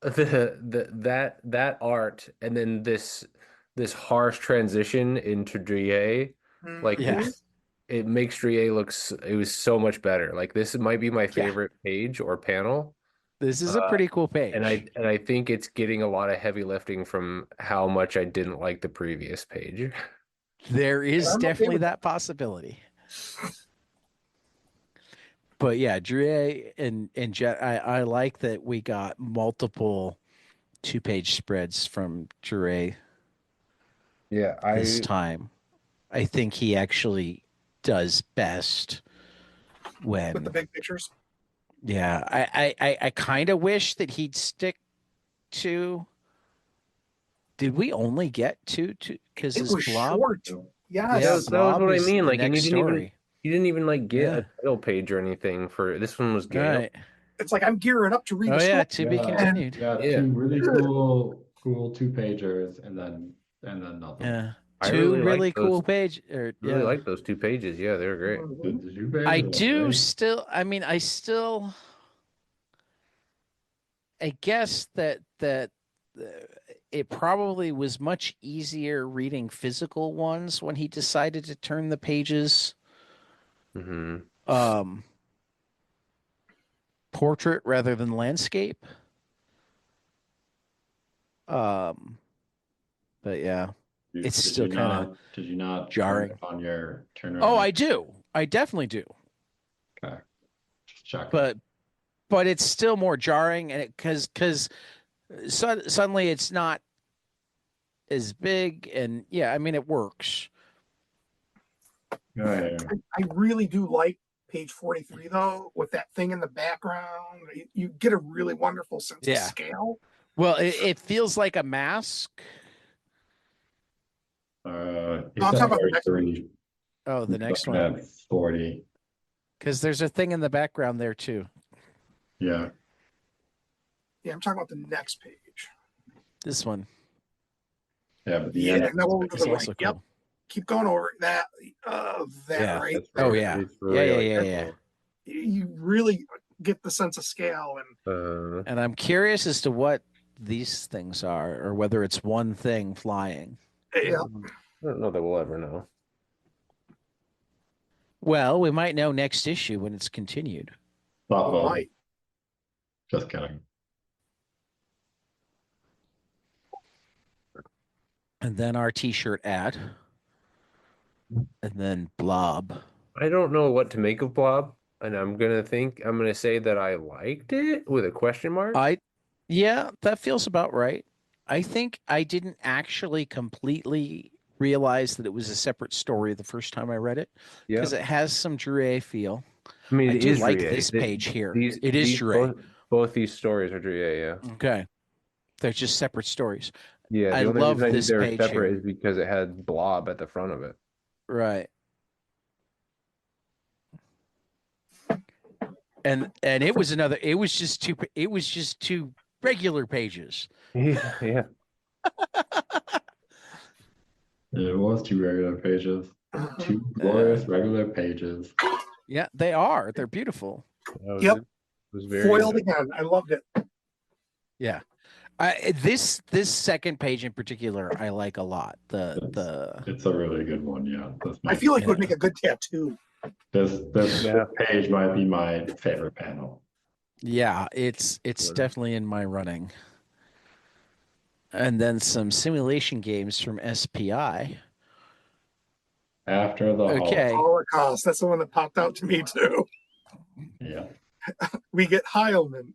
Speaker 1: that art, and then this harsh transition into Drie, like it makes Drie it was so much better. Like this might be my favorite page or panel.
Speaker 2: This is a pretty cool page.
Speaker 1: And I think it's getting a lot of heavy lifting from how much I didn't like the previous page.
Speaker 2: There is definitely that possibility. But yeah, Drie and Jet, I like that we got multiple 2-page spreads from Drie.
Speaker 1: Yeah,
Speaker 2: this time. I think he actually does best when
Speaker 4: with the big pictures.
Speaker 2: Yeah, I kind of wish that he'd stick to. Did we only get two? Because
Speaker 4: it was short.
Speaker 1: Yeah, that was what I mean. Like, and you didn't even like get a title page or anything for this one. Was Gale.
Speaker 2: Right.
Speaker 4: It's like I'm gearing up to read.
Speaker 2: Oh yeah, to be continued.
Speaker 3: Yeah, two really cool 2-pagers, and then nothing.
Speaker 2: Yeah.
Speaker 1: I
Speaker 2: Two really
Speaker 1: liked
Speaker 2: cool
Speaker 1: those,
Speaker 2: pages.
Speaker 1: Really like those 2 pages. Yeah, they were great.
Speaker 2: I do still. I mean, I guess that it probably was much easier reading physical ones when he decided to turn the pages portrait rather than landscape. But yeah, it's
Speaker 3: Did
Speaker 2: still
Speaker 3: you
Speaker 2: kind of
Speaker 3: not? Did you not
Speaker 2: jarring.
Speaker 3: turn it on your turnaround?
Speaker 2: Oh, I do. I definitely do.
Speaker 3: Okay, just checking.
Speaker 2: But it's still more jarring, and because suddenly it's not as big, and yeah, I mean it works.
Speaker 3: Go ahead.
Speaker 4: I really do like page 43 though, with that thing in the background. You get a really wonderful sense of
Speaker 2: Yeah.
Speaker 4: scale.
Speaker 2: Well, it feels like a mask.
Speaker 3: You
Speaker 4: I'm
Speaker 3: said
Speaker 4: talking about the next
Speaker 3: 43.
Speaker 2: Oh, the next
Speaker 3: Looking
Speaker 2: one,
Speaker 3: at 40.
Speaker 2: because there's a thing in the background there too.
Speaker 3: Yeah.
Speaker 4: Yeah, I'm talking about the next page.
Speaker 2: This one
Speaker 3: Yeah, but the
Speaker 4: Yeah,
Speaker 3: end
Speaker 4: and then we'll go
Speaker 2: is
Speaker 4: to the
Speaker 2: also
Speaker 4: right. Yep.
Speaker 2: cool.
Speaker 4: Keep going over it. That that
Speaker 2: Yeah.
Speaker 4: right.
Speaker 1: That's
Speaker 2: Oh
Speaker 1: really,
Speaker 2: yeah.
Speaker 1: it's
Speaker 2: Yeah, yeah,
Speaker 1: really
Speaker 2: yeah.
Speaker 1: cool.
Speaker 4: You really get the sense of scale, and
Speaker 2: And I'm curious as to what these things are, or whether it's one thing flying.
Speaker 4: yeah,
Speaker 1: I don't know that we'll ever know.
Speaker 2: Well, we might know next issue when it's continued.
Speaker 3: Thought
Speaker 4: we
Speaker 3: well,
Speaker 4: might.
Speaker 3: just kidding.
Speaker 2: And then our T-shirt ad, and then Blob.
Speaker 1: I don't know what to make of Blob, and I'm gonna say that I liked it with a question mark.
Speaker 2: Yeah, that feels about right. I think I didn't actually completely realize that it was a separate story the first time I read it,
Speaker 1: Yeah,
Speaker 2: because it has some Drouet feel.
Speaker 1: I mean
Speaker 2: I
Speaker 1: it
Speaker 2: do
Speaker 1: is
Speaker 2: like
Speaker 1: Drouet.
Speaker 2: this page here.
Speaker 1: These
Speaker 2: It is
Speaker 1: these
Speaker 2: Drouet.
Speaker 1: both these stories are Drouet. Yeah,
Speaker 2: Okay, they're just separate stories.
Speaker 1: yeah.
Speaker 2: I
Speaker 1: The only reason
Speaker 2: love
Speaker 1: I knew
Speaker 2: this
Speaker 1: they were
Speaker 2: page
Speaker 1: separate
Speaker 2: here.
Speaker 1: is because it had Blob at the front of it.
Speaker 2: Right. And it was another. It was just two. It was just two regular pages.
Speaker 1: Yeah, yeah.
Speaker 3: It was 2 regular pages. 2 glorious regular pages.
Speaker 2: Yeah, they are. They're beautiful.
Speaker 4: Yep.
Speaker 1: It was very
Speaker 4: Foiled
Speaker 1: good.
Speaker 4: again. I loved it.
Speaker 2: Yeah. This second page in particular, I like a lot.
Speaker 3: It's a really good one, yeah.
Speaker 4: I feel like it would
Speaker 2: Yeah.
Speaker 4: make a good tattoo.
Speaker 3: This
Speaker 1: Yeah.
Speaker 3: page might be my favorite panel.
Speaker 2: Yeah, it's
Speaker 1: Good.
Speaker 2: definitely in my running. And then some simulation games from SPI.
Speaker 3: After the
Speaker 2: Okay.
Speaker 4: Holocaust. That's the one that popped out to me too.
Speaker 3: Yeah.
Speaker 4: We get Heilman.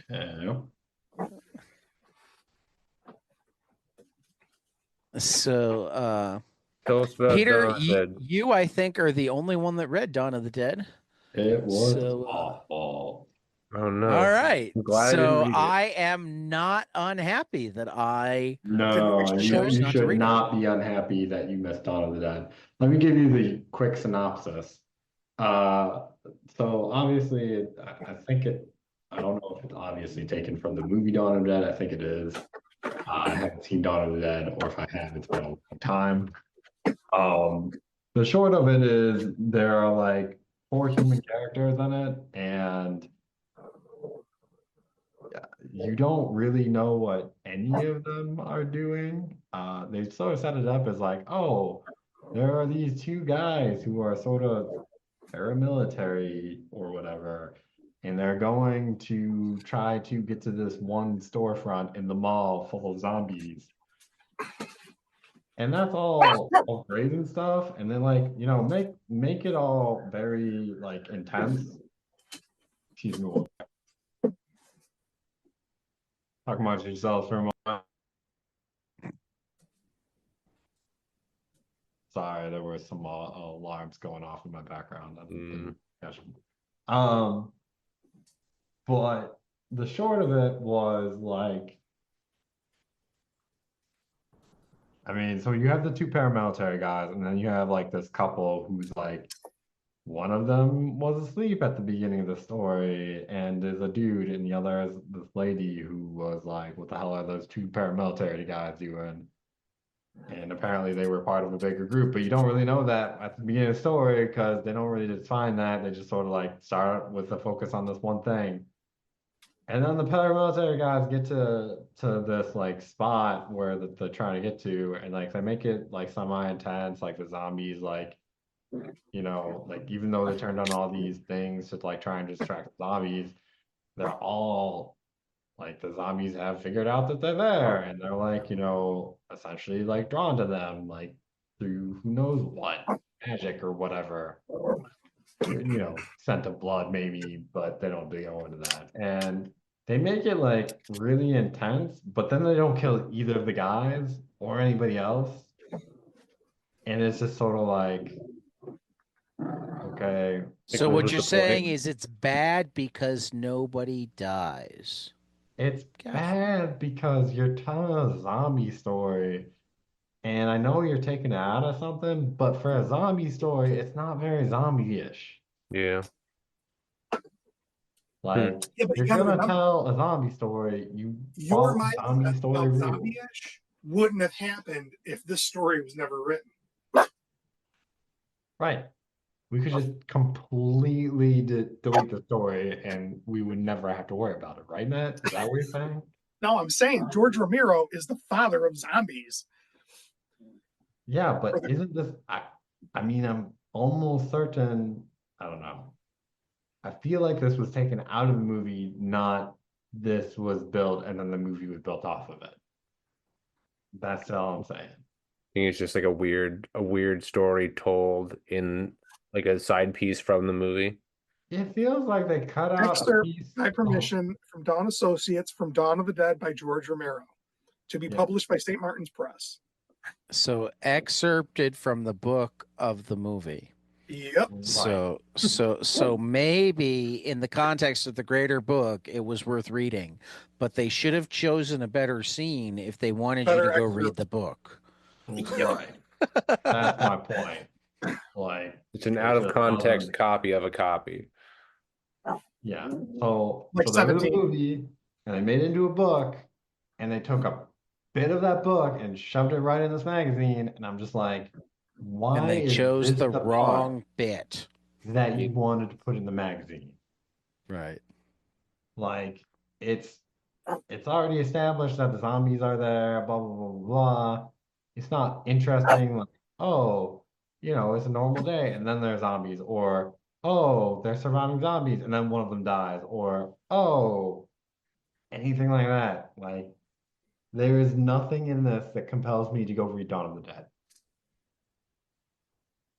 Speaker 3: Yeah.
Speaker 2: So
Speaker 1: Tell us about
Speaker 2: Peter,
Speaker 1: Dawn of the Dead.
Speaker 2: you I think are the only one that read Dawn of the Dead.
Speaker 3: It was
Speaker 2: So,
Speaker 3: awful.
Speaker 1: Oh no!
Speaker 2: All right.
Speaker 1: I'm glad I didn't
Speaker 2: So
Speaker 1: read it.
Speaker 2: I am not unhappy that I
Speaker 3: No,
Speaker 2: chose
Speaker 3: you
Speaker 2: not to
Speaker 3: should
Speaker 2: read it.
Speaker 3: not be unhappy that you missed Dawn of the Dead. Let me give you the quick synopsis. So obviously, I think I don't know if it's obviously taken from the movie Dawn of the Dead. I think it is. I haven't seen Dawn of the Dead, or if I have, it's been a long time. The short of it is there are like 4 human characters in it, and you don't really know what any of them are doing. They sort of set it up as like, oh, there are these 2 guys who are sort of paramilitary or whatever, and they're going to try to get to this one storefront in the mall full of zombies. And that's all great and stuff. And then like, make it all very like intense. Excuse me. Talk amongst yourselves for a moment. Sorry, there were some alarms going off in my background. But the short of it was like, I mean, so you have the 2 paramilitary guys, and then you have like this couple who's like, one of them was asleep at the beginning of the story, and there's a dude, and the other is this lady who was like, what the hell are those 2 paramilitary guys doing? And apparently they were part of a bigger group, but you don't really know that at the beginning of the story because they don't really define that. They just sort of like start with the focus on this one thing. And then the paramilitary guys get to this like spot where they're trying to get to, and like they make it like semi-intense, like the zombies, like, like even though they turned on all these things to like try and distract the zombies, they're all Like the zombies have figured out that they're there, and they're like, essentially like drawn to them, like through who knows what magic or whatever. Scent of blood maybe, but they don't go into that. And they make it like really intense, but then they don't kill either of the guys or anybody else. And it's just sort of like, okay,
Speaker 2: So
Speaker 1: what
Speaker 2: what
Speaker 1: was
Speaker 2: you're
Speaker 1: the point?
Speaker 2: saying is it's bad because nobody dies.
Speaker 3: it's
Speaker 2: Gosh.
Speaker 3: bad because you're telling a zombie story. And I know you're taking it out of something, but for a zombie story, it's not very zombie-ish.
Speaker 1: Yeah.
Speaker 3: Like,
Speaker 4: Yeah, but you
Speaker 3: you're
Speaker 4: gotta
Speaker 3: gonna
Speaker 4: remember,
Speaker 3: tell a zombie story, you
Speaker 4: your
Speaker 3: follow
Speaker 4: mind
Speaker 3: zombie story
Speaker 4: about
Speaker 3: rules.
Speaker 4: zombie-ish wouldn't have happened if this story was never written.
Speaker 3: Right. We could just completely delete the story and we would never have to worry about it, right, Matt? Is that what you're saying?
Speaker 4: No, I'm saying George Romero is the father of zombies.
Speaker 3: Yeah,
Speaker 4: Or
Speaker 3: but isn't this, I mean, I'm almost certain, I don't know. I feel like this was taken out of the movie, not this was built and then the movie was built off of it. That's all I'm saying.
Speaker 1: I think it's just like a weird story told in like a side piece from the movie.
Speaker 3: It feels like they cut out a
Speaker 4: Excerpt
Speaker 3: piece.
Speaker 4: by permission from Dawn Associates from Dawn of the Dead by George Romero, to be
Speaker 3: Yeah.
Speaker 4: published by St. Martin's Press.
Speaker 2: So excerpted from the book of the movie.
Speaker 4: Yep.
Speaker 2: So maybe in the context of the greater book, it was worth reading, but they should have chosen a better scene if they wanted you
Speaker 4: Better
Speaker 2: to go
Speaker 4: excerpt.
Speaker 2: read the book.
Speaker 3: Right. That's my point. Like,
Speaker 1: It's an
Speaker 3: it's
Speaker 1: out of
Speaker 3: just,
Speaker 1: context copy of a copy.
Speaker 3: yeah. So,
Speaker 4: Like
Speaker 3: so there was a
Speaker 4: 17.
Speaker 3: movie and they made it into a book and they took a bit of that book and shoved it right in this magazine. And I'm just like, why
Speaker 2: And they
Speaker 3: is
Speaker 2: chose
Speaker 3: this
Speaker 2: the
Speaker 3: the part
Speaker 2: wrong bit.
Speaker 3: that you wanted to put in the magazine?
Speaker 2: Right.
Speaker 3: Like, it's already established that the zombies are there, blah blah blah blah blah. It's not interesting, like, oh, it's a normal day, and then there's zombies, or oh, they're surviving zombies, and then one of them dies, or oh, anything like that. Like, there is nothing in this that compels me to go read Dawn of the Dead.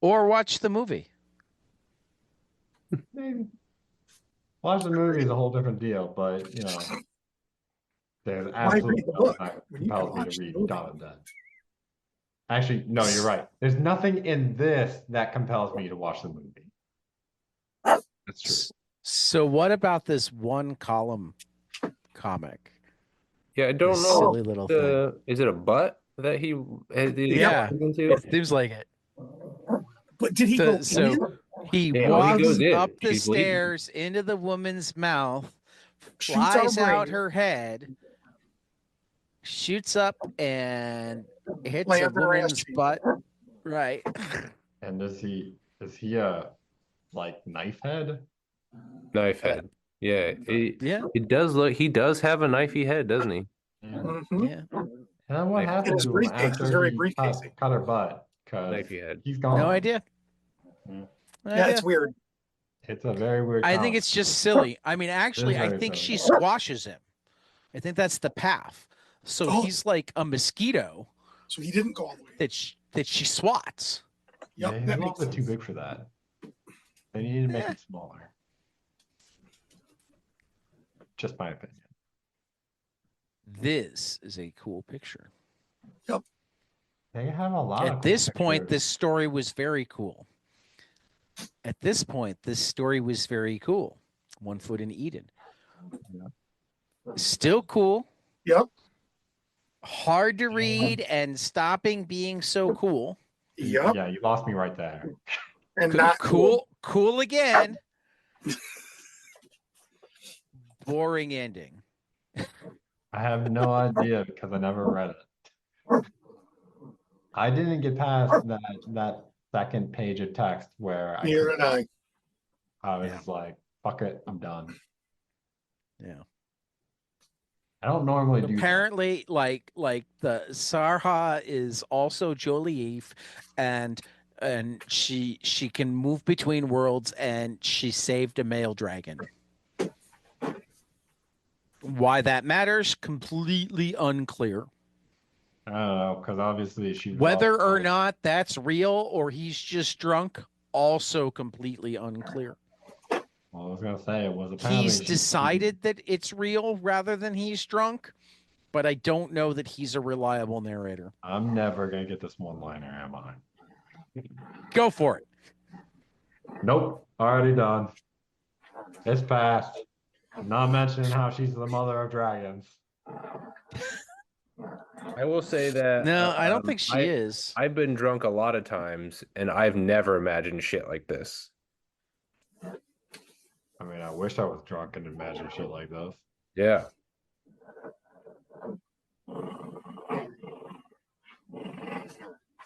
Speaker 2: Or watch the movie.
Speaker 3: Maybe watch the movie is a whole different deal, but there's
Speaker 4: Why
Speaker 3: absolutely
Speaker 4: read the
Speaker 3: nothing
Speaker 4: book
Speaker 3: that
Speaker 4: when you can
Speaker 3: compels me to
Speaker 4: watch the
Speaker 3: read
Speaker 4: movie?
Speaker 3: Dawn of the Dead. Actually, no, you're right. There's nothing in this that compels me to watch the movie. That's true.
Speaker 2: So what about this one column comic?
Speaker 1: Yeah, I don't
Speaker 2: This
Speaker 1: know.
Speaker 2: silly little thing.
Speaker 1: Is it a butt that he
Speaker 2: Yeah.
Speaker 1: into?
Speaker 2: It seems like it.
Speaker 4: But did he go
Speaker 2: So
Speaker 4: in?
Speaker 2: he
Speaker 1: Yeah, when he
Speaker 2: walks
Speaker 1: goes in,
Speaker 2: up the
Speaker 1: she's bleeding.
Speaker 2: stairs into the woman's mouth,
Speaker 4: Shoots out a
Speaker 2: flies out
Speaker 4: brain.
Speaker 2: her head, shoots up and hits
Speaker 4: Lands
Speaker 2: a
Speaker 4: in her ass
Speaker 2: woman's
Speaker 4: cheek.
Speaker 2: butt. Right.
Speaker 3: And is he a like knife head?
Speaker 1: Knife head. Yeah,
Speaker 2: Yeah.
Speaker 1: he does have a knifey head, doesn't he?
Speaker 3: Yeah.
Speaker 4: Mhm.
Speaker 2: Yeah.
Speaker 3: And then what
Speaker 1: Knife
Speaker 3: happened
Speaker 4: His
Speaker 3: to him
Speaker 4: briefcase is
Speaker 3: after
Speaker 4: very
Speaker 3: he
Speaker 4: briefcasey.
Speaker 3: cut her butt? Because
Speaker 1: Knifey head.
Speaker 3: he's gone.
Speaker 2: No idea.
Speaker 3: Yeah.
Speaker 2: No
Speaker 4: Yeah,
Speaker 2: idea.
Speaker 4: it's weird.
Speaker 3: It's a very weird
Speaker 2: I think
Speaker 3: comic.
Speaker 2: it's just silly. I mean, actually, I
Speaker 3: very
Speaker 2: think
Speaker 3: silly.
Speaker 2: she squashes him. I think that's the path. So
Speaker 4: Oh.
Speaker 2: he's like a mosquito
Speaker 4: So he didn't go all the way.
Speaker 2: that she swats.
Speaker 3: Yeah,
Speaker 4: Yep,
Speaker 3: he's
Speaker 4: that
Speaker 3: a little
Speaker 4: makes
Speaker 3: bit too
Speaker 4: sense.
Speaker 3: big for that. They needed to make
Speaker 2: Eh.
Speaker 3: it smaller. Just my opinion.
Speaker 2: This is a cool picture.
Speaker 3: They have a lot of
Speaker 2: At
Speaker 3: cool
Speaker 2: this point,
Speaker 3: pictures.
Speaker 2: this story was very cool. At this point, this story was very cool. 1 Foot in Eden.
Speaker 3: Yeah.
Speaker 2: Still cool.
Speaker 4: Yep.
Speaker 2: Hard to read and stopping being so cool.
Speaker 4: Yep.
Speaker 3: Yeah, you lost me right there.
Speaker 4: And not
Speaker 2: Cool. Cool again. Boring ending.
Speaker 3: I have no idea because I never read it. I didn't get past that second page of text where
Speaker 4: Neither did I.
Speaker 3: I was like, fuck it, I'm done.
Speaker 2: Yeah.
Speaker 3: I don't normally do that.
Speaker 2: Apparently, like the Sarha is also Jolieff, and she can move between worlds, and she saved a male dragon. Why that matters, completely unclear.
Speaker 3: I don't know, because obviously she was
Speaker 2: Whether or
Speaker 3: also,
Speaker 2: not that's real or he's just drunk, also completely unclear.
Speaker 3: well, I was gonna say it was apparently
Speaker 2: He's decided that it's real rather than he's drunk, but I don't know that he's a reliable narrator.
Speaker 3: I'm never gonna get this one liner, am I?
Speaker 2: Go for it.
Speaker 3: Nope, already done. It's past. I'm not mentioning how she's the mother of dragons.
Speaker 1: I will say that
Speaker 2: No, I don't think she
Speaker 1: I
Speaker 2: is.
Speaker 1: I've been drunk a lot of times, and I've never imagined shit like this.
Speaker 3: I mean, I wish I was drunk and imagined shit like this.
Speaker 1: Yeah.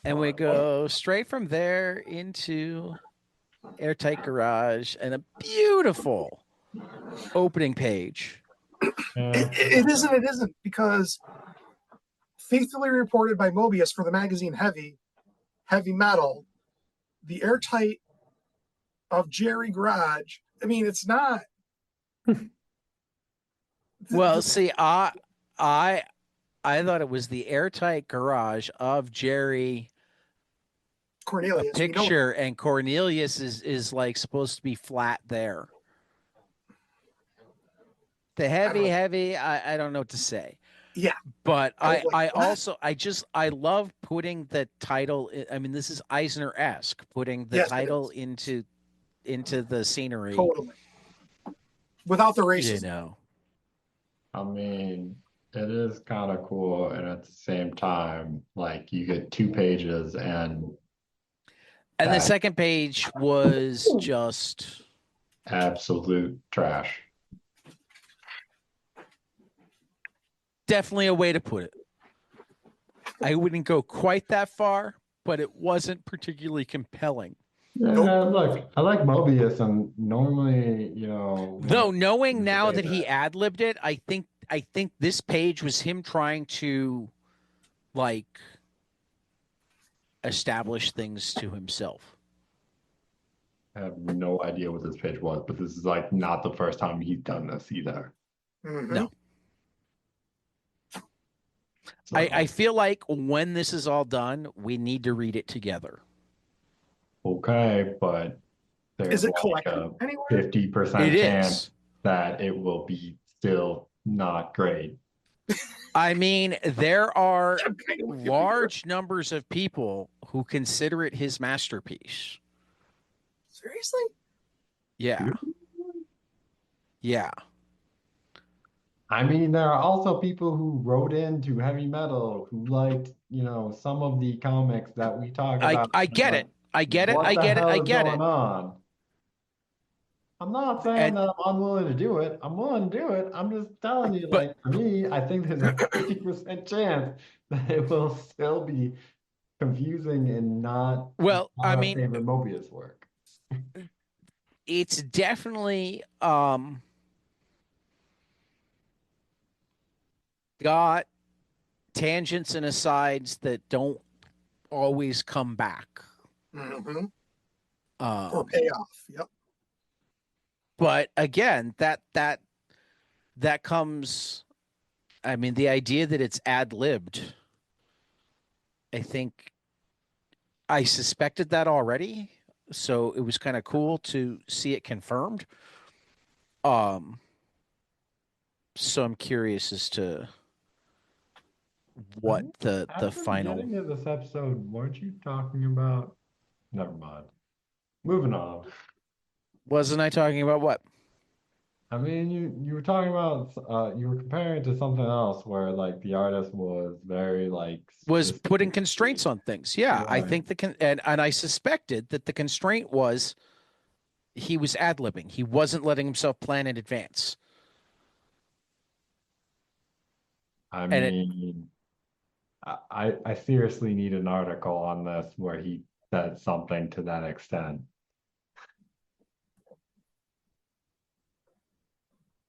Speaker 2: And we go straight from there into Airtight Garage and a beautiful opening page.
Speaker 3: Yeah.
Speaker 4: It isn't, because faithfully reported by Mobius for the magazine Heavy Metal, the airtight of Jerry Garage. I mean, it's not.
Speaker 2: Well, see, I thought it was the Airtight Garage of Jerry, a
Speaker 4: Cornelius. We know
Speaker 2: picture, and Cornelius is like supposed to be flat there. The heavy, I don't know what to say.
Speaker 4: Yeah.
Speaker 2: But
Speaker 4: I was like, what?
Speaker 2: also I love putting the title. I mean, this is Eisner-esque, putting the
Speaker 4: Yes, it
Speaker 2: title
Speaker 4: is.
Speaker 2: into the scenery.
Speaker 4: Totally. Without the
Speaker 2: You
Speaker 4: racism.
Speaker 2: know.
Speaker 3: I mean, it is kind of cool, and at the same time, like you get 2 pages and
Speaker 2: And the
Speaker 3: that
Speaker 2: second page was just
Speaker 3: absolute trash.
Speaker 2: definitely a way to put it. I wouldn't go quite that far, but it wasn't particularly compelling.
Speaker 3: Yeah,
Speaker 4: Nope.
Speaker 3: look, I like Mobius, and normally, you know,
Speaker 2: Though knowing
Speaker 3: you
Speaker 2: now
Speaker 3: say
Speaker 2: that he ad-libbed it, I think this page was him trying to like establish things to himself.
Speaker 3: I have no idea what this page was, but this is like not the first time he's done this either.
Speaker 4: Mhm.
Speaker 2: No.
Speaker 3: So,
Speaker 2: I feel like when this is all done, we need to read it together.
Speaker 3: okay, but
Speaker 4: Is
Speaker 3: there's
Speaker 4: it
Speaker 3: like a
Speaker 4: collected anywhere?
Speaker 3: 50%
Speaker 2: It
Speaker 3: chance
Speaker 2: is.
Speaker 3: that it will be still not great.
Speaker 2: I mean, there are
Speaker 4: I'm kind of with you.
Speaker 2: large numbers of people who consider it his masterpiece.
Speaker 4: Seriously?
Speaker 2: Yeah. Yeah.
Speaker 3: I mean, there are also people who wrote into heavy metal who liked, you know, some of the comics that we talk about.
Speaker 2: I get
Speaker 3: Like,
Speaker 2: it. I get it.
Speaker 3: what
Speaker 2: I
Speaker 3: the
Speaker 2: get it.
Speaker 3: hell
Speaker 2: I
Speaker 3: is
Speaker 2: get
Speaker 3: going
Speaker 2: it.
Speaker 3: on? I'm not saying
Speaker 2: And
Speaker 3: that I'm unwilling to do it. I'm willing to do it. I'm just telling you,
Speaker 2: but
Speaker 3: like, for me, I think there's a 50% chance that it will still be confusing and not
Speaker 2: well, I
Speaker 3: our
Speaker 2: mean,
Speaker 3: favorite Mobius work.
Speaker 2: it's definitely got tangents and asides that don't always come back.
Speaker 4: Mm-hmm. Or
Speaker 2: Um,
Speaker 4: pay off. Yep.
Speaker 2: but again, that comes. I mean, the idea that it's ad-libbed, I think I suspected that already, so it was kind of cool to see it confirmed. Um, so I'm curious as to what the
Speaker 3: At the
Speaker 2: final.
Speaker 3: beginning of this episode, weren't you talking about? Never mind. Moving on.
Speaker 2: Wasn't I talking about what?
Speaker 3: I mean, you were talking about you were comparing it to something else where like the artist was very like
Speaker 2: Was putting
Speaker 3: specific.
Speaker 2: constraints on things. Yeah, I
Speaker 3: Right.
Speaker 2: think and I suspected that the constraint was he was ad-libbing. He wasn't letting himself plan in advance.
Speaker 3: I
Speaker 2: And it
Speaker 3: mean, I seriously need an article on this where he said something to that extent.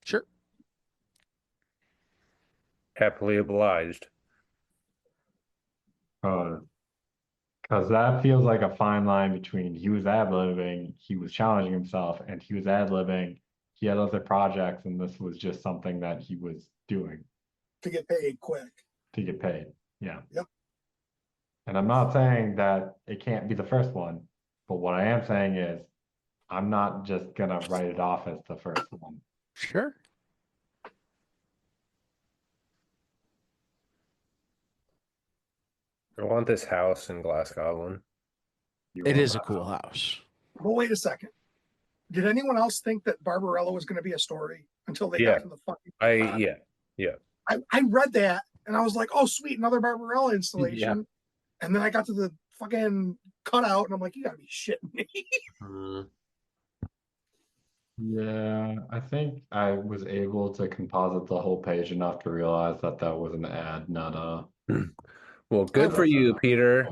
Speaker 2: sure.
Speaker 1: Happily obliged.
Speaker 3: Because that feels like a fine line between he was ad-libbing, he was challenging himself, and he was ad-libbing, he had other projects, and this was just something that he was doing
Speaker 4: to get paid quick.
Speaker 3: to get paid. Yeah.
Speaker 4: Yep.
Speaker 3: And I'm not saying that it can't be the first one, but what I am saying is I'm not just gonna write it off as the first one.
Speaker 2: Sure.
Speaker 1: I want this house in Glass Goblin.
Speaker 3: You
Speaker 2: It
Speaker 3: want
Speaker 2: is a
Speaker 3: that
Speaker 2: cool
Speaker 3: out.
Speaker 2: house.
Speaker 4: But wait a second. Did anyone else think that Barbarella was going to be a story until they
Speaker 1: Yeah.
Speaker 4: got to the fucking?
Speaker 1: Yeah.
Speaker 4: I read that and I was like, oh sweet, another Barbarella installation. And then I got to the fucking cutout and I'm like, you gotta be shitting me.
Speaker 3: Yeah, I think I was able to composite the whole page enough to realize that that was an ad, not a.
Speaker 1: Well, good for you, Peter.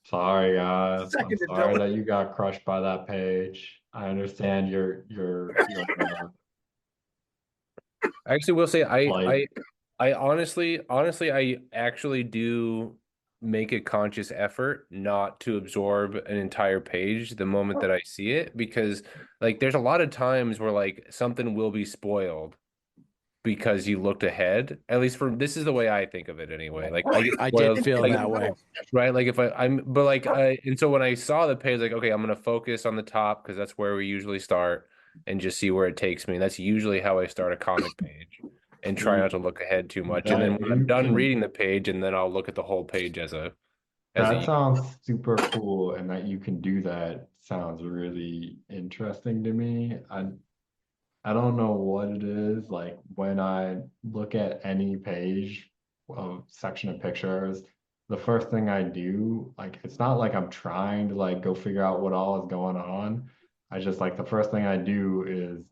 Speaker 3: Sorry, guys. I'm
Speaker 4: Seconded,
Speaker 3: sorry
Speaker 4: Dylan.
Speaker 3: that you got crushed by that page. I understand your
Speaker 1: I actually will say
Speaker 3: Like-
Speaker 1: I honestly I actually do make a conscious effort not to absorb an entire page the moment that I see it, because like there's a lot of times where like something will be spoiled because you looked ahead. At least for this is the way I think of it anyway. Like I get
Speaker 2: I
Speaker 1: spoiled,
Speaker 2: did feel
Speaker 1: like,
Speaker 2: that way.
Speaker 1: right? Like if but like and so when I saw the page, like okay, I'm gonna focus on the top because that's where we usually start and just see where it takes me. That's usually how I start a comic page and try not to look ahead too much. And then when I'm done reading the page, and then I'll look at the whole page as a
Speaker 3: That sounds super cool, and that you can do that sounds really interesting to me. I don't know what it is, like when I look at any page of section of pictures, the first thing I do, like it's not like I'm trying to like go figure out what all is going on. I just like the first thing I do is,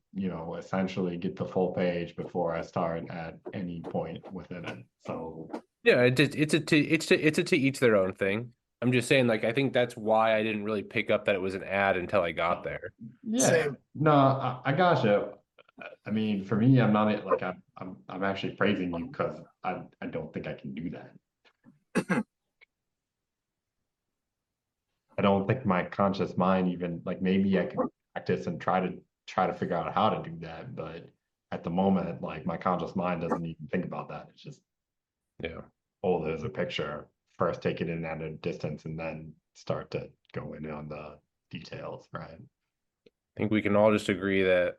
Speaker 3: essentially get the full page before I start at any point within it. So
Speaker 1: yeah, it's a to each their own thing. I'm just saying, like I think that's why I didn't really pick up that it was an ad until I got there.
Speaker 3: yeah,
Speaker 4: Same.
Speaker 3: no, I gotcha. I mean, for me, I'm not like I'm actually praising you because I don't think I can do that. I don't think my conscious mind even like maybe I can practice and try to figure out how to do that, but at the moment, like my conscious mind doesn't even think about that. It's just,
Speaker 1: Yeah.
Speaker 3: oh, there's a picture. First, take it in at a distance, and then start to go in on the details, right?
Speaker 1: I think we can all just agree that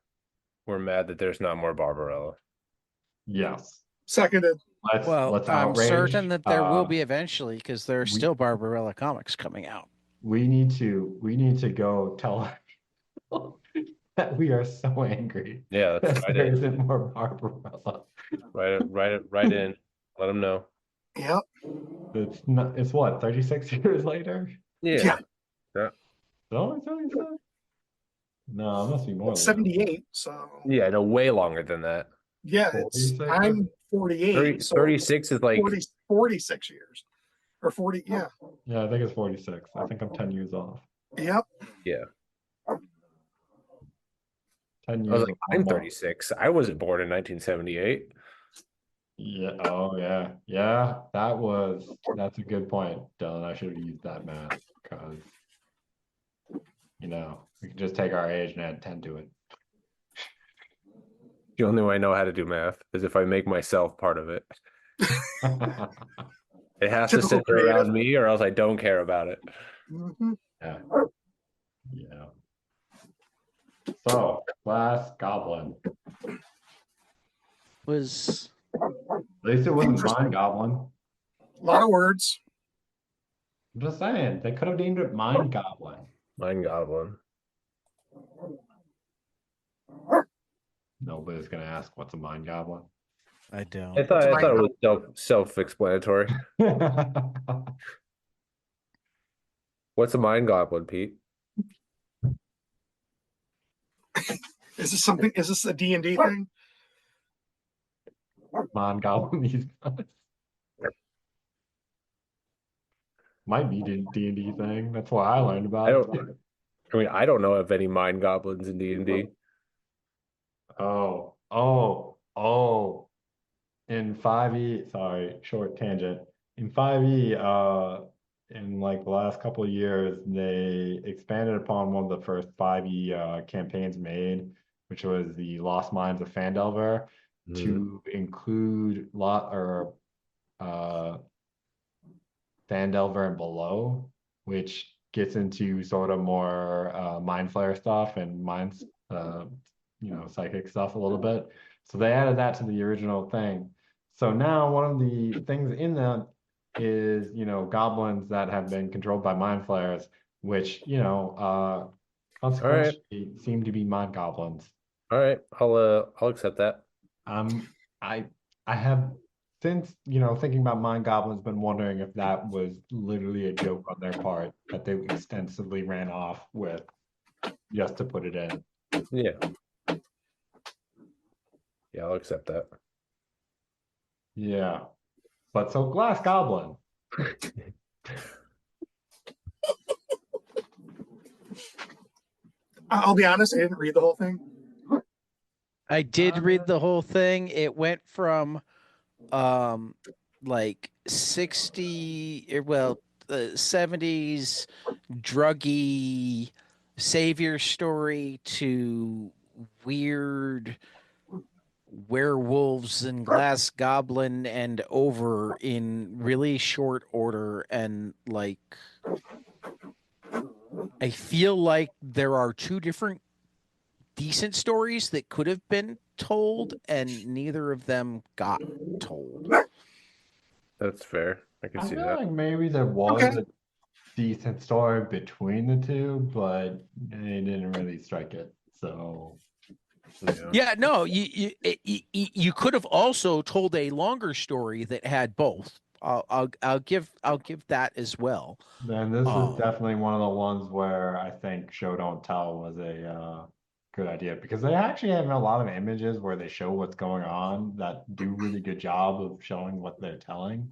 Speaker 1: we're mad that there's not more Barbarella.
Speaker 3: Yes.
Speaker 4: Seconded.
Speaker 3: Let's
Speaker 2: I'm
Speaker 3: outrage.
Speaker 2: certain that there will be eventually because there's
Speaker 3: we-
Speaker 2: still Barbarella comics coming out.
Speaker 3: We need to go tell people that we are so angry.
Speaker 1: Yeah, that's
Speaker 3: that there isn't more Barbarella.
Speaker 1: Right in. Let them know.
Speaker 4: Yep.
Speaker 3: It's not. It's what 36 years later.
Speaker 1: Yeah.
Speaker 3: No, 36. No, it must be more.
Speaker 4: It's
Speaker 3: Than that.
Speaker 4: 78. So
Speaker 1: Yeah, no, way longer than that.
Speaker 4: yeah, it's
Speaker 3: 46?
Speaker 4: I'm 48.
Speaker 1: 30,
Speaker 4: so
Speaker 1: 36 is like
Speaker 4: 46 years. Or 40, yeah.
Speaker 3: Yeah, I think it's 46. I think I'm 10 years off.
Speaker 4: Yep.
Speaker 1: yeah.
Speaker 3: 10
Speaker 1: I was
Speaker 3: years.
Speaker 1: like, I'm 36. I wasn't born in 1978.
Speaker 3: Yeah. Oh, yeah. Yeah. That's a good point, Dylan. I should have used that math because, we can just take our age and add 10 to it.
Speaker 1: The only way I know how to do math is if I make myself part of it. It has to
Speaker 4: Typical
Speaker 1: center
Speaker 4: creative.
Speaker 1: around me, or else I don't care about it.
Speaker 4: Mhm.
Speaker 3: Yeah. Yeah. So, Glass Goblin.
Speaker 2: Was
Speaker 3: At least it wasn't
Speaker 4: Interesting.
Speaker 3: Mind Goblin.
Speaker 4: A lot of words.
Speaker 3: I'm just saying, they could have named it Mind Goblin.
Speaker 1: Mind Goblin.
Speaker 3: Nobody's gonna ask what's a Mind Goblin.
Speaker 2: I
Speaker 1: I
Speaker 2: don't.
Speaker 1: thought it was self-explanatory. What's a Mind Goblin, Pete?
Speaker 4: Is this a D&D thing?
Speaker 3: Mind Goblin these guys. Might be the D&D thing. That's why I learned about it.
Speaker 1: I don't know of any Mind Goblins in D&D.
Speaker 3: Oh. In 5e, sorry, short tangent. In 5e, in like the last couple of years, they expanded upon one of the first 5e campaigns made, which was the Lost Mines of Phandelver, to include Phandelver and below, which gets into sort of more mind flare stuff and minds psychic stuff a little bit. So they added that to the original thing. So now one of the things in that is, goblins that have been controlled by mind flares, which, consequently seem to be mind goblins.
Speaker 1: All right, I'll accept that.
Speaker 3: I have since, thinking about mind goblins, been wondering if that was literally a joke on their part that they extensively ran off with just to put it in.
Speaker 1: Yeah. Yeah, I'll accept that.
Speaker 3: Yeah. But so Glass Goblin.
Speaker 4: I'll be honest, I didn't read the whole thing.
Speaker 2: I did read the whole thing. It went from like 70s druggy savior story to weird werewolves and glass goblin and over in really short order. And like, I feel like there are two different decent stories that could have been told, and neither of them got told.
Speaker 1: That's fair. I can see
Speaker 3: feel
Speaker 1: that.
Speaker 3: like maybe there was a decent story between the two, but they didn't really strike it. So
Speaker 2: Yeah, no, you could have also told a longer story that had both. I'll give that as well.
Speaker 3: then this is definitely one of the ones where I think show don't tell was a good idea, because they actually have a lot of images where they show what's going on that do really good job of showing what they're telling.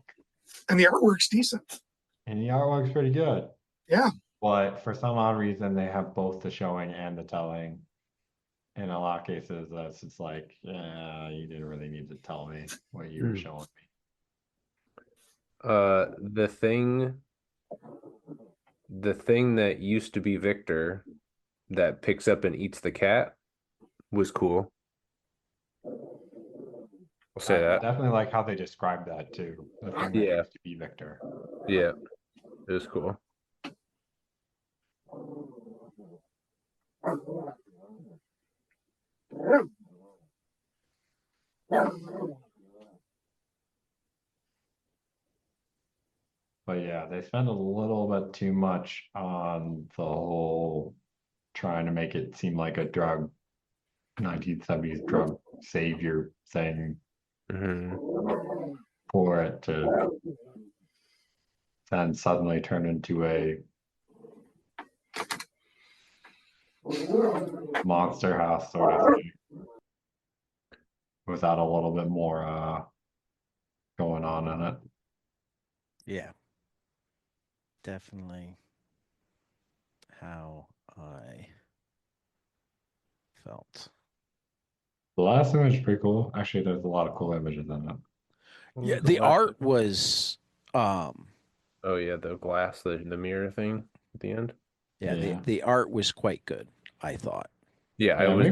Speaker 4: And the artwork's decent.
Speaker 3: And the artwork's pretty good.
Speaker 4: Yeah.
Speaker 3: But for some odd reason, they have both the showing and the telling. In a lot of cases, that's just like, you didn't really need to tell me what you were showing me.
Speaker 1: The thing that used to be Victor that picks up and eats the cat was cool. I'll say that.
Speaker 3: Definitely like how they described that too. The thing that used to be Victor.
Speaker 1: Yeah, it was cool.
Speaker 3: But yeah, they spend a little bit too much on the whole trying to make it seem like a 1970s drug savior thing for it to then suddenly turn into a monster house sort of thing without a little bit more going on in it.
Speaker 2: Yeah, definitely how I felt.
Speaker 3: The last image is pretty cool. Actually, there's a lot of cool images in it.
Speaker 2: Yeah, the art was
Speaker 1: oh yeah, the glass, the mirror thing at the end.
Speaker 2: Yeah, the art was quite good, I thought.
Speaker 1: Yeah, I was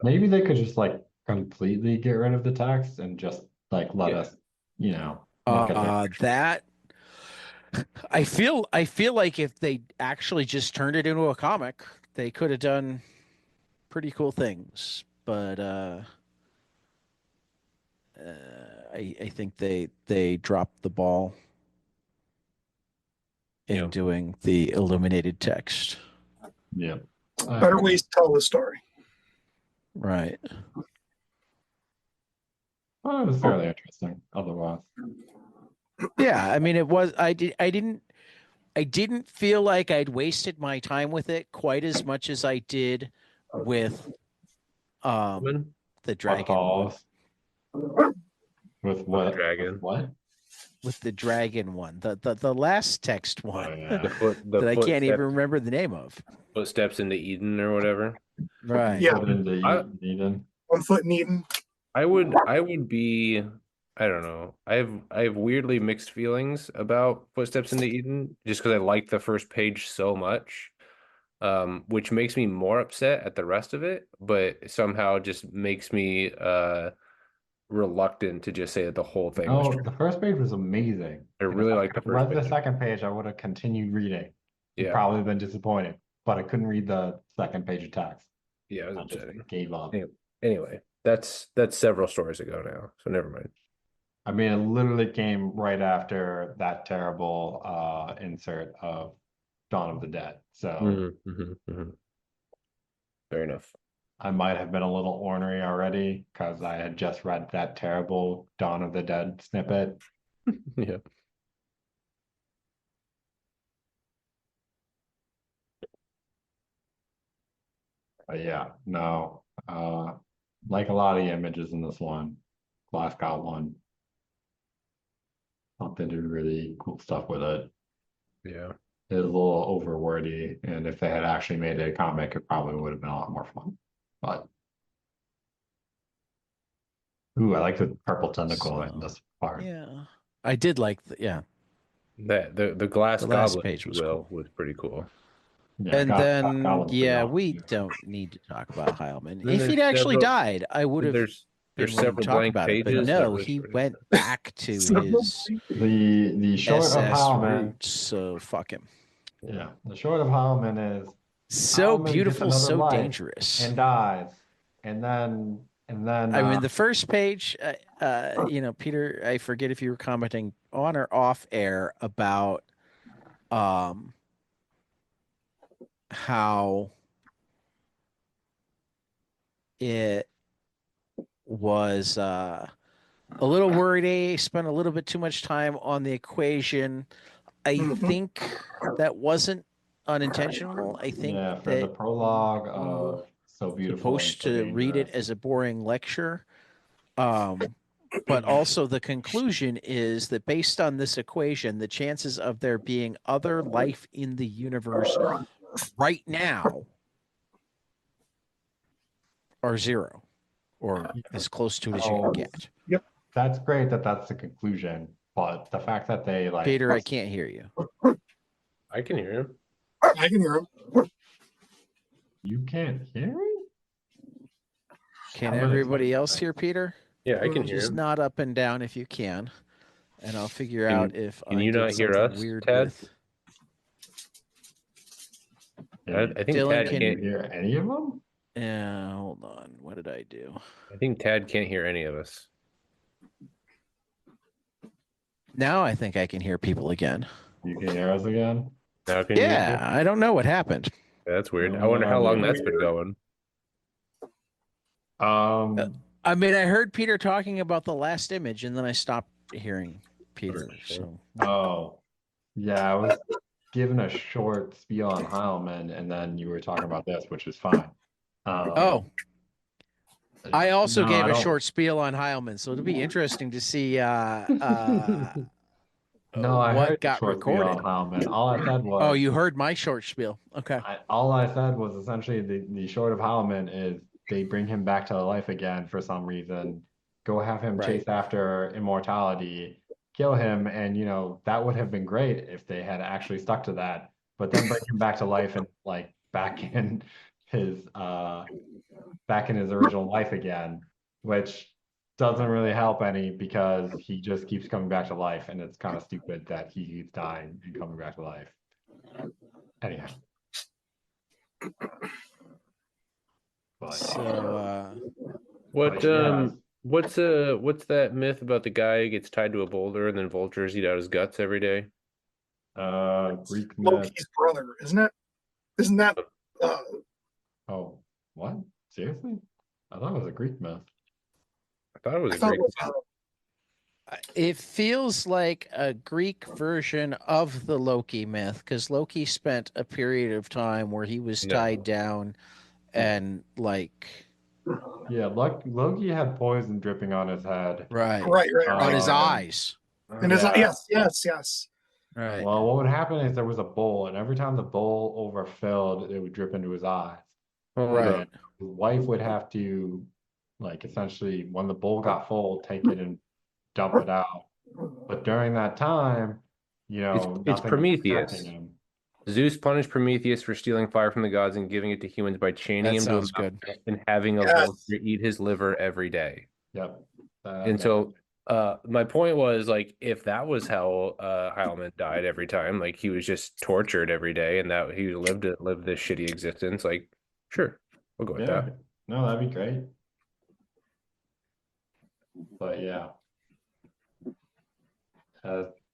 Speaker 3: maybe they could just like completely get rid of the text and just like let us, look at
Speaker 2: that. I feel like if they actually just turned it into a comic, they could have done pretty cool things. But I think they dropped the ball in doing the illuminated text.
Speaker 3: Yeah.
Speaker 4: Better ways to tell the story.
Speaker 2: Right.
Speaker 3: Well, it was fairly interesting otherwise.
Speaker 2: Yeah, I mean it was I didn't feel like I'd wasted my time with it quite as much as I did with the dragon.
Speaker 3: With what?
Speaker 1: Dragon.
Speaker 3: What?
Speaker 2: With the dragon one, the last text one
Speaker 1: that
Speaker 2: I can't even remember the name of.
Speaker 1: Footsteps into Eden or whatever.
Speaker 2: Right.
Speaker 4: Yeah.
Speaker 3: Eden.
Speaker 4: 1 foot in Eden.
Speaker 1: I would be I don't know. I have weirdly mixed feelings about Footsteps into Eden just because I like the first page so much, which makes me more upset at the rest of it, but somehow just makes me reluctant to just say that the whole thing was
Speaker 3: No,
Speaker 1: true.
Speaker 3: the first page was amazing.
Speaker 1: I
Speaker 3: If
Speaker 1: really
Speaker 3: I
Speaker 1: like the
Speaker 3: had
Speaker 1: first
Speaker 3: read the
Speaker 1: page.
Speaker 3: second page, I would have continued reading. You'd
Speaker 1: Yeah,
Speaker 3: probably been disappointed, but I couldn't read the second page of text.
Speaker 1: yeah, it was
Speaker 3: I just
Speaker 1: upsetting.
Speaker 3: gave up.
Speaker 1: Anyway, that's several stories ago now, so never mind.
Speaker 3: I mean, it literally came right after that terrible insert of Dawn of the Dead. So
Speaker 1: Fair enough.
Speaker 3: I might have been a little ornery already because I had just read that terrible Dawn of the Dead snippet.
Speaker 1: Yeah.
Speaker 3: But yeah, no. Like a lot of the images in this one, Glass got one. Thought they did really cool stuff with it.
Speaker 1: Yeah.
Speaker 3: It was a little over wordy, and if they had actually made it a comic, it probably would have been a lot more fun. But ooh, I like the purple tentacle in
Speaker 2: So,
Speaker 3: this part.
Speaker 2: yeah, I did like yeah.
Speaker 1: That the glass
Speaker 2: The last
Speaker 1: goblet,
Speaker 2: page
Speaker 1: if you
Speaker 2: was
Speaker 1: will,
Speaker 2: cool.
Speaker 1: was pretty cool.
Speaker 3: Yeah,
Speaker 2: And then,
Speaker 3: Goblin's pretty
Speaker 2: yeah,
Speaker 3: awesome.
Speaker 2: we don't need to talk about Heilman.
Speaker 1: Then
Speaker 2: If he'd
Speaker 1: there's
Speaker 2: actually
Speaker 1: several
Speaker 2: died, I would have
Speaker 1: there's
Speaker 2: been
Speaker 1: there's
Speaker 2: willing to
Speaker 1: several
Speaker 2: talk
Speaker 1: blank
Speaker 2: about it. But
Speaker 1: pages that
Speaker 2: no,
Speaker 1: was
Speaker 2: he
Speaker 1: pretty
Speaker 2: went back to his
Speaker 3: The short of
Speaker 2: SS
Speaker 3: Howman,
Speaker 2: roots. So fuck him.
Speaker 3: yeah, the short of Howman is
Speaker 2: So
Speaker 3: Howman gets
Speaker 2: beautiful,
Speaker 3: another
Speaker 2: so
Speaker 3: life
Speaker 2: dangerous.
Speaker 3: and dies, and then
Speaker 2: I mean, the first page, Peter, I forget if you were commenting on or off air about how it was a little worried. Spent a little bit too much time on the equation. I think that wasn't unintentional. I think
Speaker 3: yeah, for the
Speaker 2: that
Speaker 3: prologue of So Beautiful and
Speaker 2: supposed
Speaker 3: So
Speaker 2: to read it
Speaker 3: Dangerous.
Speaker 2: as a boring lecture. But also the conclusion is that based on this equation, the chances of there being other life in the universe right now are zero, or as close to it as you can get.
Speaker 4: Yep.
Speaker 3: That's great that that's the conclusion, but the fact that they like
Speaker 2: Peter, I can't hear you.
Speaker 1: I can hear him.
Speaker 4: I can hear him.
Speaker 3: you can't hear me?
Speaker 2: Can
Speaker 3: I'm gonna
Speaker 2: everybody
Speaker 3: type
Speaker 2: else
Speaker 3: that.
Speaker 2: hear Peter?
Speaker 1: Yeah, I can hear
Speaker 2: Just
Speaker 1: him.
Speaker 2: nod up and down if you can, and I'll figure
Speaker 1: Can-
Speaker 2: out if
Speaker 1: can
Speaker 2: I
Speaker 1: you
Speaker 2: did
Speaker 1: not hear
Speaker 2: something
Speaker 1: us,
Speaker 2: weird
Speaker 1: Ted?
Speaker 2: with.
Speaker 1: I think
Speaker 2: Dillon,
Speaker 1: Tad
Speaker 2: can
Speaker 3: you
Speaker 1: can't.
Speaker 3: hear any of them?
Speaker 2: Yeah, hold on. What did I do?
Speaker 1: I think Tad can't hear any of us.
Speaker 2: Now I think I can hear people again.
Speaker 3: You can hear us again?
Speaker 1: Now can you hear
Speaker 2: Yeah,
Speaker 1: me?
Speaker 2: I don't know what happened.
Speaker 1: That's weird.
Speaker 3: No,
Speaker 1: I wonder
Speaker 3: no,
Speaker 1: how
Speaker 3: no,
Speaker 1: long
Speaker 3: no.
Speaker 1: that's been going.
Speaker 2: I mean, I heard Peter talking about the last image, and then I stopped hearing Peter. So
Speaker 3: Oh, yeah, I was given a short spiel on Heilman, and then you were talking about this, which is fine.
Speaker 2: oh, I also
Speaker 3: no,
Speaker 2: gave
Speaker 3: I
Speaker 2: a
Speaker 3: don't.
Speaker 2: short spiel on Heilman, so it'll be interesting to see
Speaker 3: No, I
Speaker 2: what
Speaker 3: heard the
Speaker 2: got
Speaker 3: short spiel
Speaker 2: recorded.
Speaker 3: on Heilman. All I said
Speaker 2: Oh,
Speaker 3: was,
Speaker 2: you heard my short spiel. Okay.
Speaker 3: all I said was essentially the short of Heilman is they bring him back to life again for some reason, go have him
Speaker 2: Right.
Speaker 3: chase after immortality, kill him, and that would have been great if they had actually stuck to that. But then bring him back to life and like his back in his original life again, which doesn't really help any because he just keeps coming back to life, and it's kind of stupid that he keeps dying and coming back to life. Anyhow. But
Speaker 2: So
Speaker 1: What
Speaker 3: yeah,
Speaker 1: what's that myth about the guy who gets tied to a boulder and then vultures eat out his guts every day?
Speaker 3: Greek myth.
Speaker 4: Loki's brother, isn't it? Isn't that?
Speaker 3: Oh, what? Seriously? I thought it was a Greek myth.
Speaker 1: I thought it was
Speaker 4: I
Speaker 1: a
Speaker 4: thought
Speaker 1: Greek.
Speaker 4: it was.
Speaker 2: it feels like a Greek version of the Loki myth because Loki spent a period of time where he was
Speaker 1: No.
Speaker 2: tied down and like
Speaker 3: Yeah, Loki had poison dripping on his head.
Speaker 2: right
Speaker 4: Right.
Speaker 2: on his
Speaker 3: Um,
Speaker 2: eyes.
Speaker 4: And it's
Speaker 3: yeah.
Speaker 4: yes.
Speaker 2: Right.
Speaker 3: Well, what would happen is there was a bowl, and every time the bowl overfilled, it would drip into his eyes.
Speaker 2: Right.
Speaker 3: And his wife would have to, like, essentially, when the bowl got full, take it and dump it out. But during that time,
Speaker 1: It's
Speaker 3: nothing was affecting
Speaker 1: Prometheus.
Speaker 3: him.
Speaker 1: Zeus punished Prometheus for stealing fire from the gods and giving it to humans by chaining
Speaker 2: That
Speaker 1: him to a
Speaker 2: sounds good.
Speaker 1: mountain and having a
Speaker 4: Yes.
Speaker 1: vulture eat his liver every day.
Speaker 3: Yep.
Speaker 1: And so my point was, like, if that was how Heilman died every time, like he was just tortured every day and that he lived this shitty existence, like, sure, we'll go with
Speaker 3: yeah,
Speaker 1: that.
Speaker 3: no, that'd be great. But yeah.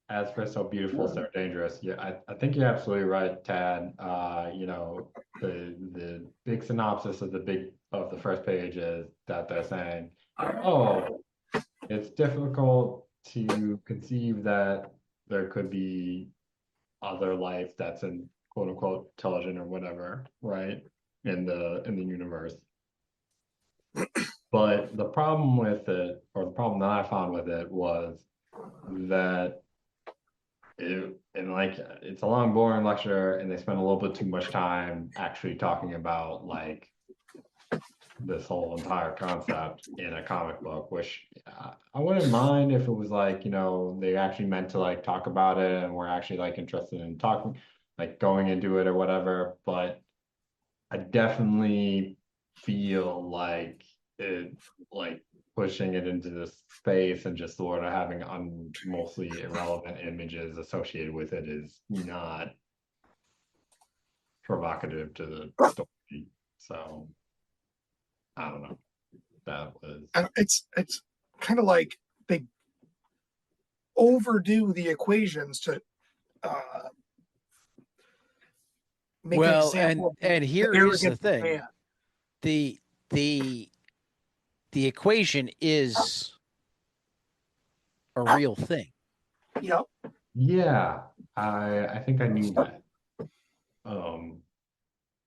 Speaker 3: As for So Beautiful, So Dangerous, yeah, I think you're absolutely right, Tad. The big synopsis of the first page is that they're saying, oh, it's difficult to conceive that there could be other life that's in quote unquote intelligent or whatever, right? In the universe. But the problem with it, or the problem that I found with it, was that it's a long, boring lecture, and they spend a little bit too much time actually talking about like this whole entire concept in a comic book, which I wouldn't mind if it was like, they actually meant to like talk about it and we're actually like interested in talking, like going into it or whatever. But I definitely feel like it, like pushing it into this space and just sort of having mostly irrelevant images associated with it is not provocative to the story. So I don't know. That was
Speaker 4: It's kind of like they overdo the equations to make an example of
Speaker 2: and
Speaker 4: the
Speaker 2: here is the
Speaker 4: arrogance of
Speaker 2: thing.
Speaker 4: man.
Speaker 2: The equation is a real thing.
Speaker 4: Yep.
Speaker 3: yeah, I think I knew that.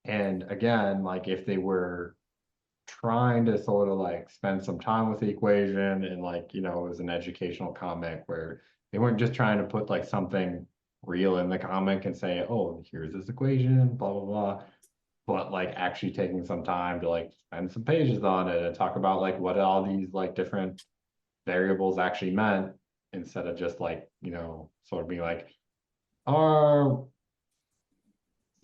Speaker 3: And again, like if they were trying to sort of like spend some time with the equation and like, it was an educational comic where they weren't just trying to put like something real in the comic and say, oh, here's this equation, blah, blah, blah. But like actually taking some time to like spend some pages on it and talk about like what all these like different variables actually meant instead of just like, sort of being like, our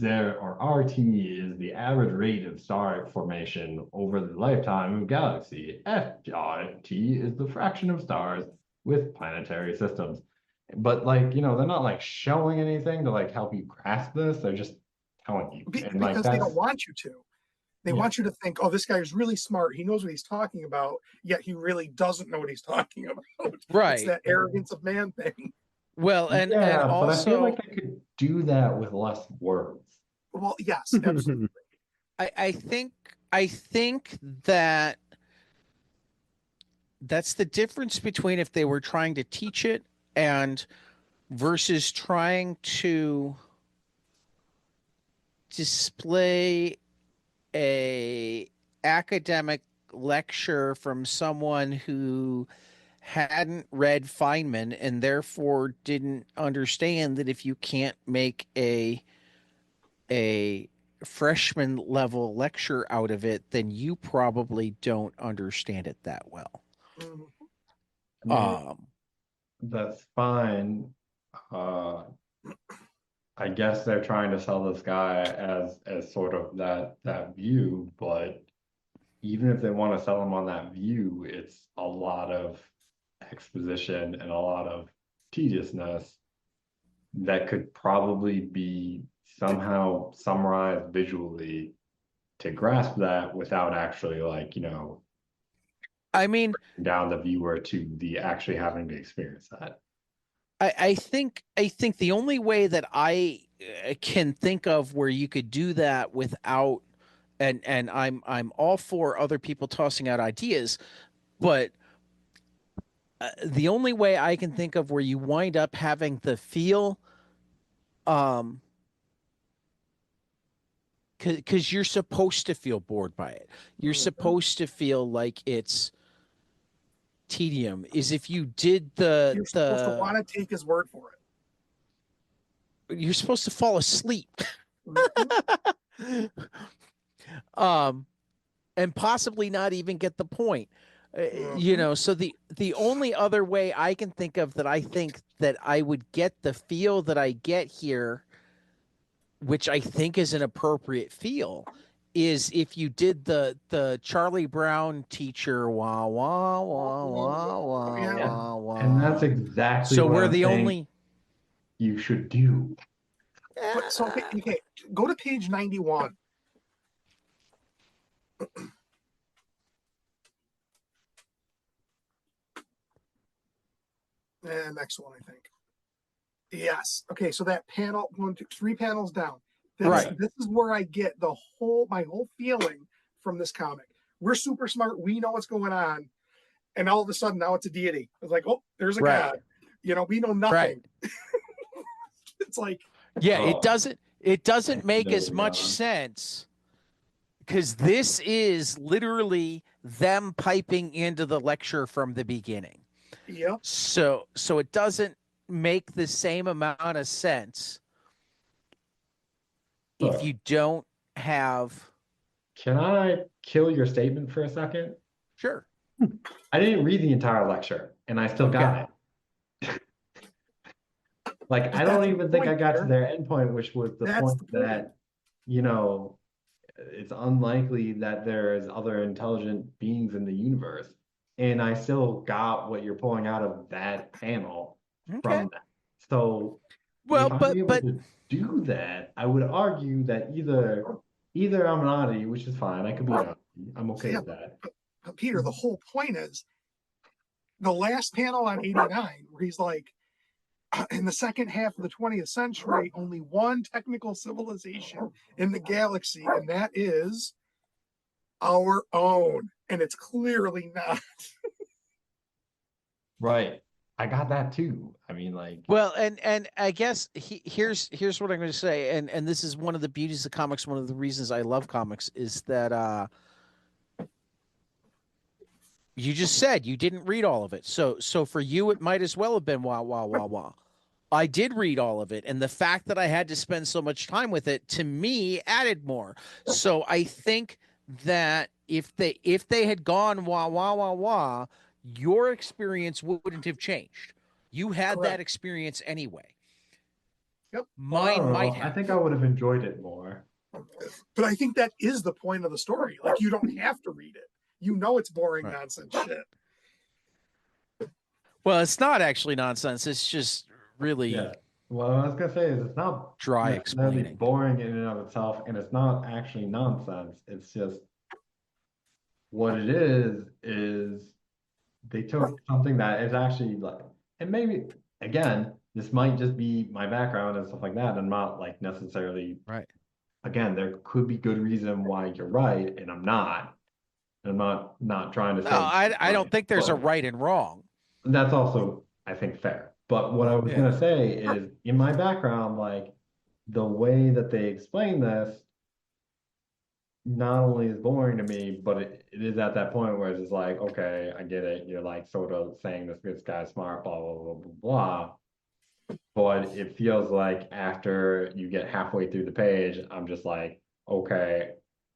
Speaker 3: RT is the average rate of star formation over the lifetime of a galaxy. FT is the fraction of stars with planetary systems. But like, they're not like showing anything to like help you grasp this. They're just telling you. And like
Speaker 4: Because they don't want you to. They want you to think, oh, this guy is really smart. He knows what he's talking about, yet he really doesn't know what he's talking about.
Speaker 2: Right.
Speaker 4: It's that arrogance of man thing.
Speaker 2: Well, and also,
Speaker 3: but I feel like they could do that with less words.
Speaker 4: Well, yes, absolutely.
Speaker 2: I think that that's the difference between if they were trying to teach it and versus trying to display a academic lecture from someone who hadn't read Feynman and therefore didn't understand that if you can't make a freshman level lecture out of it, then you probably don't understand it that well.
Speaker 3: That's fine. I guess they're trying to sell this guy as sort of that view, but even if they want to sell him on that view, it's a lot of exposition and a lot of tediousness that could probably be somehow summarized visually to grasp that without actually like,
Speaker 2: I mean,
Speaker 3: down the viewer to the actually having to experience that.
Speaker 2: I think the only way that I can think of where you could do that without and I'm all for other people tossing out ideas, but the only way I can think of where you wind up having the feel because you're supposed to feel bored by it. You're supposed to feel like it's tedium is if you did
Speaker 4: You're supposed to want to take his word for
Speaker 2: it. You're supposed to fall asleep. And possibly not even get the point. You know, so the only other way I can think of that I think that I would get the feel that I get here, which I think is an appropriate feel, is if you did the Charlie Brown teacher wah wah wah wah wah
Speaker 4: Yeah.
Speaker 2: wah wah.
Speaker 3: And that's exactly
Speaker 2: so
Speaker 3: what
Speaker 2: we're
Speaker 3: I'm
Speaker 2: the
Speaker 3: saying
Speaker 2: only.
Speaker 3: you should do.
Speaker 4: But so okay, go to page 91. And next one, I think. Yes. Okay, so that panel, 1, 2, 3 panels down.
Speaker 2: Right.
Speaker 4: This is where I get my whole feeling from this comic. We're super smart. We know what's going on, and all of a sudden now it's a deity. It's like, oh, there's a
Speaker 2: Right.
Speaker 4: god. You know, we know nothing.
Speaker 2: Right.
Speaker 4: It's like,
Speaker 2: Yeah,
Speaker 3: Oh.
Speaker 2: it doesn't make
Speaker 3: There
Speaker 2: as
Speaker 3: we
Speaker 2: much
Speaker 3: go.
Speaker 2: sense because this is literally them piping into the lecture from the beginning.
Speaker 4: yep.
Speaker 2: So it doesn't make the same amount of sense if
Speaker 3: Look.
Speaker 2: you don't have.
Speaker 3: Can I kill your statement for a second?
Speaker 2: Sure.
Speaker 3: I didn't read the entire lecture, and I still got it. Like, I don't even think I got to their endpoint, which was the point that, you know, it's unlikely that there's other intelligent beings in the universe. And I still got what you're pulling out of that panel from that. So
Speaker 2: Well,
Speaker 3: if I'm able to do that, I would argue that either I'm an oddity, which is fine. I could be an oddity. I'm okay with that.
Speaker 4: But Peter, the whole point is the last panel on 89, where he's like, in the second half of the 20th century, only one technical civilization in the galaxy, and that is our own. And it's clearly not.
Speaker 3: Right. I got that too. I mean, like,
Speaker 2: well, and I guess here's what I'm going to say, and this is one of the beauties of comics. One of the reasons I love comics is that you just said you didn't read all of it. So for you, it might as well have been wah wah wah wah. I did read all of it, and the fact that I had to spend so much time with it to me added more. So I think that if they had gone wah wah wah wah, your experience wouldn't have changed. You had
Speaker 4: Correct.
Speaker 2: that experience anyway.
Speaker 4: Yep.
Speaker 2: Mine might
Speaker 3: I
Speaker 2: have.
Speaker 3: think I would have enjoyed it more.
Speaker 4: But I think that is the point of the story. Like, you don't have to read it. You know it's boring
Speaker 2: Right.
Speaker 4: nonsense shit.
Speaker 2: Well, it's not actually nonsense. It's just really
Speaker 3: Yeah. What I was gonna say is it's not
Speaker 2: dry
Speaker 3: necessarily
Speaker 2: explaining.
Speaker 3: boring in and of itself, and it's not actually nonsense. It's just what it is they took something that is actually like, and maybe again, this might just be my background and stuff like that. I'm not like necessarily
Speaker 2: Right.
Speaker 3: Again, there could be good reason why you're right, and I'm not. I'm not trying to
Speaker 2: No,
Speaker 3: say
Speaker 2: I don't think there's a
Speaker 3: but
Speaker 2: right and wrong.
Speaker 3: that's also, I think, fair. But what I was gonna say is, in my background, like the way that they explain this, not only is boring to me, but it is at that point where it's just like, okay, I get it. You're like sort of saying this guy's smart, blah blah blah blah blah. But it feels like after you get halfway through the page, I'm just like, okay,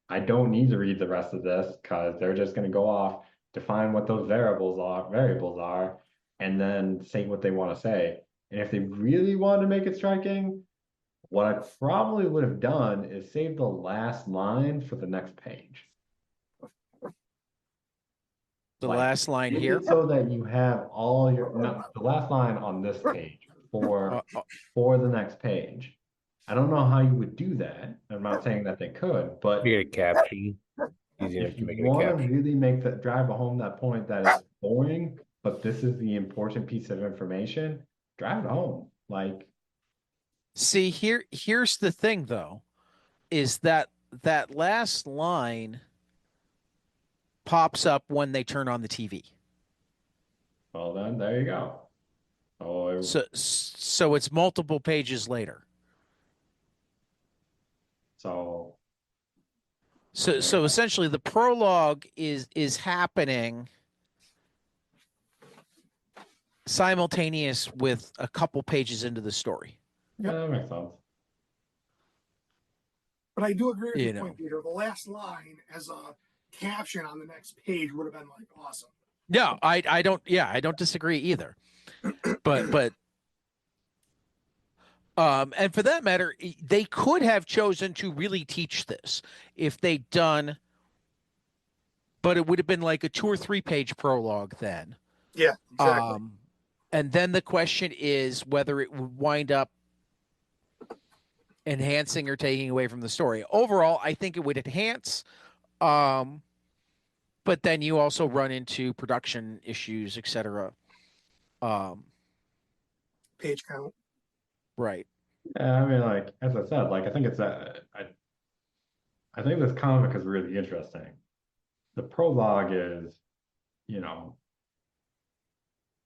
Speaker 3: I don't need to read the rest of this because they're just going to go off, define what those variables are, and then say what they want to say. And if they really want to make it striking, what I probably would have done is save the last line for the next page.
Speaker 2: The
Speaker 3: Like,
Speaker 2: last line
Speaker 3: make
Speaker 2: here.
Speaker 3: it so that you have all your the last line on this page for the next page. I don't know how you would do that. I'm not saying that they could, but
Speaker 1: You get a caption. Easy enough
Speaker 3: if
Speaker 1: to
Speaker 3: you
Speaker 1: make it a
Speaker 3: want to
Speaker 1: caption.
Speaker 3: really drive home that point that it's boring, but this is the important piece of information, drive it home. Like,
Speaker 2: See, here's the thing though, is that last line pops up when they turn on the TV.
Speaker 3: well then, there you go. Oh,
Speaker 2: So it's multiple pages later.
Speaker 3: so
Speaker 2: So essentially the prologue is happening simultaneous with a couple pages into the story.
Speaker 3: yeah, that makes sense.
Speaker 4: But I do agree with
Speaker 2: You
Speaker 4: your
Speaker 2: know.
Speaker 4: point, Peter. The last line as a caption on the next page would have been like awesome.
Speaker 2: No, I don't. Yeah, I don't disagree either. But and for that matter, they could have chosen to really teach this if they'd done, but it would have been like a 2 or 3 page prologue then.
Speaker 4: Yeah, exactly.
Speaker 2: And then the question is whether it would wind up enhancing or taking away from the story. Overall, I think it would enhance. Um, but then you also run into production issues, etc. Um,
Speaker 4: Page count.
Speaker 2: right.
Speaker 3: Yeah, I mean, like as I said, like I think it's I think this comic is really interesting. The prologue is, you know,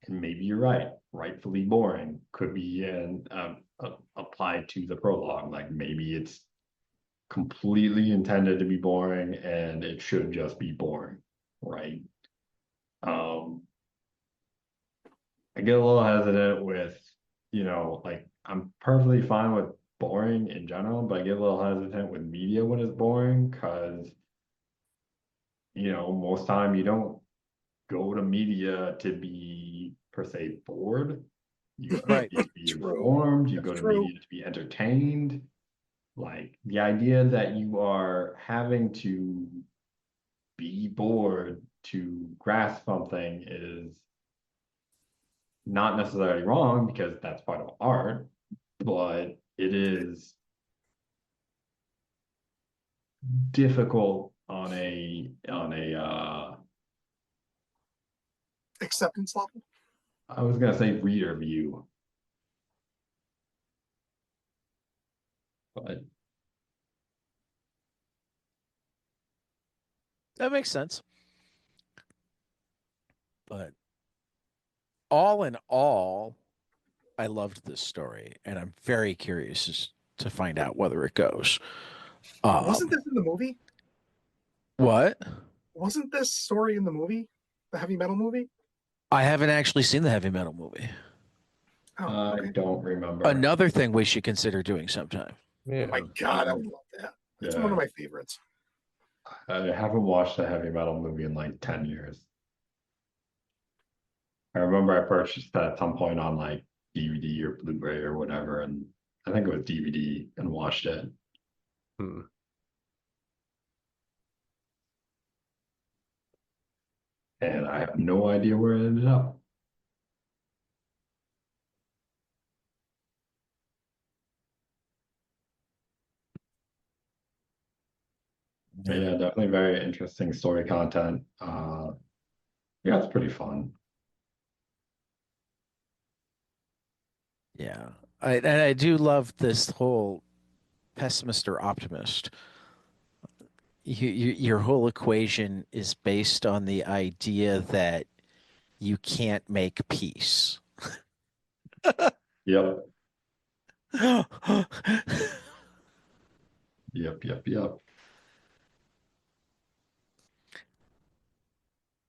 Speaker 3: and maybe you're right, rightfully boring could be applied to the prologue. Like maybe it's completely intended to be boring and it should just be boring, right? I get a little hesitant with, like I'm perfectly fine with boring in general, but I get a little hesitant with media when it's boring because, most time you don't go to media to be per se bored. You go to
Speaker 2: Right.
Speaker 3: media to be
Speaker 4: True.
Speaker 3: informed, you
Speaker 4: That's
Speaker 3: go to
Speaker 4: true.
Speaker 3: media to be entertained. Like the idea that you are having to be bored to grasp something is not necessarily wrong because that's part of art, but it is difficult on a
Speaker 4: Acceptance level.
Speaker 3: I was gonna say reader view, but
Speaker 2: That makes sense. But all in all, I loved this story, and I'm very curious to find out whether it goes.
Speaker 4: Wasn't this in the movie?
Speaker 2: What?
Speaker 4: Wasn't this story in the movie? The heavy metal movie?
Speaker 2: I haven't actually seen the heavy metal movie.
Speaker 4: Oh,
Speaker 3: I
Speaker 4: okay.
Speaker 3: don't remember.
Speaker 2: Another thing we should consider doing sometime.
Speaker 1: Yeah.
Speaker 4: Oh my God, I would love that. It's one of my favorites.
Speaker 3: I haven't watched a heavy metal movie in like 10 years. I remember I purchased that at some point on like DVD or Blu-ray or whatever, and I think it was DVD and watched it.
Speaker 1: Hmm.
Speaker 3: And I have no idea where it ended up. But yeah, definitely very interesting story content. Yeah, it's pretty fun.
Speaker 2: Yeah. I do love this whole pessimist or optimist. Your whole equation is based on the idea that you can't make peace.
Speaker 3: Yep. Yep.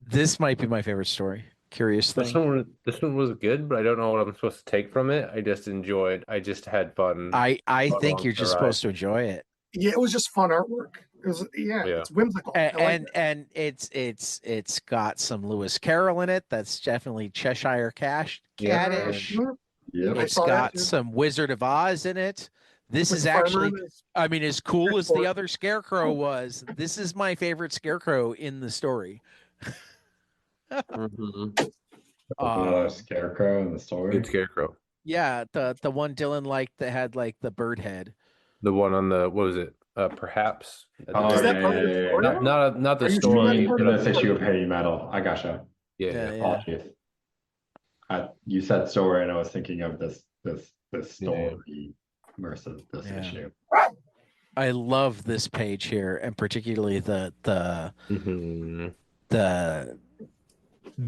Speaker 2: This might be my favorite story. Curious thing.
Speaker 1: This one was good, but I don't know what I'm supposed to take from it. I just enjoyed. I just had fun.
Speaker 2: I
Speaker 1: fun
Speaker 2: think
Speaker 1: along
Speaker 2: you're
Speaker 1: the
Speaker 2: just
Speaker 1: ride.
Speaker 2: supposed to enjoy it.
Speaker 4: Yeah, it was just fun artwork. It was
Speaker 1: Yeah.
Speaker 4: it's whimsical. I like
Speaker 2: And
Speaker 4: that.
Speaker 2: and it's got some Lewis Carroll in it. That's definitely Cheshire
Speaker 1: Yeah.
Speaker 2: Cat-ish.
Speaker 4: Mhm.
Speaker 3: Yep.
Speaker 4: I
Speaker 2: It's
Speaker 4: saw that
Speaker 2: got
Speaker 4: too.
Speaker 2: some Wizard of Oz in it. This
Speaker 4: With
Speaker 2: is
Speaker 4: the farmer
Speaker 2: actually,
Speaker 4: and his-
Speaker 2: I mean, as cool as the
Speaker 4: Pitchfork.
Speaker 2: other Scarecrow was, this is my favorite Scarecrow in the story.
Speaker 1: Mhm.
Speaker 2: Um,
Speaker 3: Scarecrow in the story.
Speaker 1: Good Scarecrow.
Speaker 2: yeah, the one Dillon liked that had like the bird head.
Speaker 1: The one on the what was it? Perhaps.
Speaker 3: Oh,
Speaker 4: Is that
Speaker 3: yeah,
Speaker 4: part of
Speaker 3: yeah,
Speaker 4: the
Speaker 3: yeah,
Speaker 4: story?
Speaker 3: yeah.
Speaker 1: Not the
Speaker 4: Are you sure
Speaker 1: story.
Speaker 4: that's part
Speaker 3: In
Speaker 4: of
Speaker 3: this
Speaker 4: the
Speaker 3: issue
Speaker 4: story?
Speaker 3: of Heavy Metal. I gotcha.
Speaker 1: Yeah.
Speaker 2: Yeah.
Speaker 3: Apologies. You said story, and I was thinking of this story versus this
Speaker 2: Yeah.
Speaker 3: issue.
Speaker 2: I love this page here, and particularly
Speaker 1: Mhm.
Speaker 2: the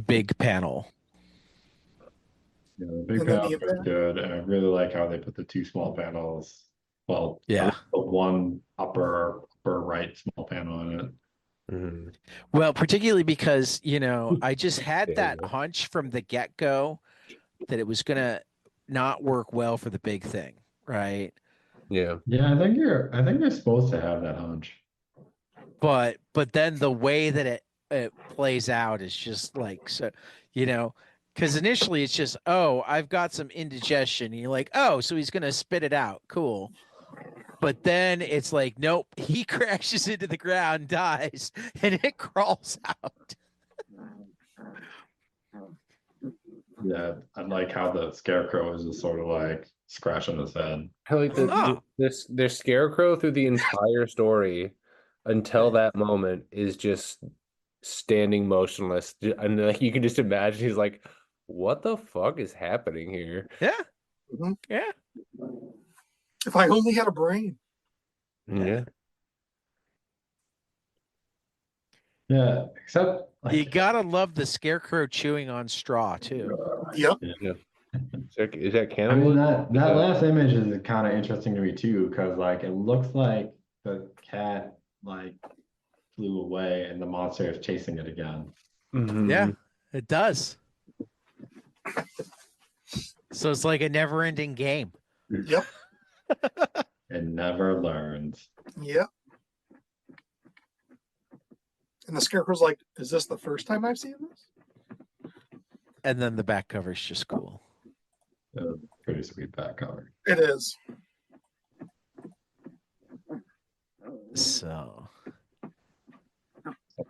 Speaker 2: big panel.
Speaker 3: Yeah, the big
Speaker 4: And then
Speaker 3: panel
Speaker 4: the
Speaker 3: was
Speaker 4: impact.
Speaker 3: good, and I really like how they put the two small panels. Well,
Speaker 2: Yeah.
Speaker 3: the one upper right small panel in it.
Speaker 1: Mhm.
Speaker 2: Well, particularly because, I just had
Speaker 1: There
Speaker 2: that
Speaker 1: you go.
Speaker 2: hunch from the get-go that it was gonna not work well for the big thing, right?
Speaker 1: Yeah.
Speaker 3: Yeah, I think you're supposed to have that hunch.
Speaker 2: But then the way that it plays out is just like, so, you know, because initially it's just, oh, I've got some indigestion. And you're like, oh, so he's gonna spit it out. Cool. But then it's like, nope, he crashes into the ground, dies, and it crawls out.
Speaker 3: Yeah, I like how the scarecrow is just sort of like scratching his head.
Speaker 1: I like
Speaker 2: Ah.
Speaker 1: this their scarecrow through the entire story until that moment is just standing motionless. And like you can just imagine he's like, what the fuck is happening here?
Speaker 2: Yeah.
Speaker 4: Mhm.
Speaker 2: Yeah.
Speaker 4: If I only had a brain.
Speaker 1: Yeah.
Speaker 3: Yeah, except
Speaker 2: You
Speaker 3: like
Speaker 2: gotta love the scarecrow chewing on straw too.
Speaker 4: Yep.
Speaker 1: Yeah. Is that
Speaker 3: I
Speaker 1: cannibalism?
Speaker 3: mean that
Speaker 1: Is
Speaker 3: that last image is kind of interesting to me too, because like it looks like the cat like flew away and the monster is chasing it again.
Speaker 1: Mhm.
Speaker 2: Yeah, it does. So it's like a never-ending game.
Speaker 4: Yep.
Speaker 3: It never learns.
Speaker 4: Yep. And the scarecrow's like, is this the first time I've seen this?
Speaker 2: And then the back cover's just cool.
Speaker 3: Pretty sweet back cover.
Speaker 4: It is.
Speaker 2: So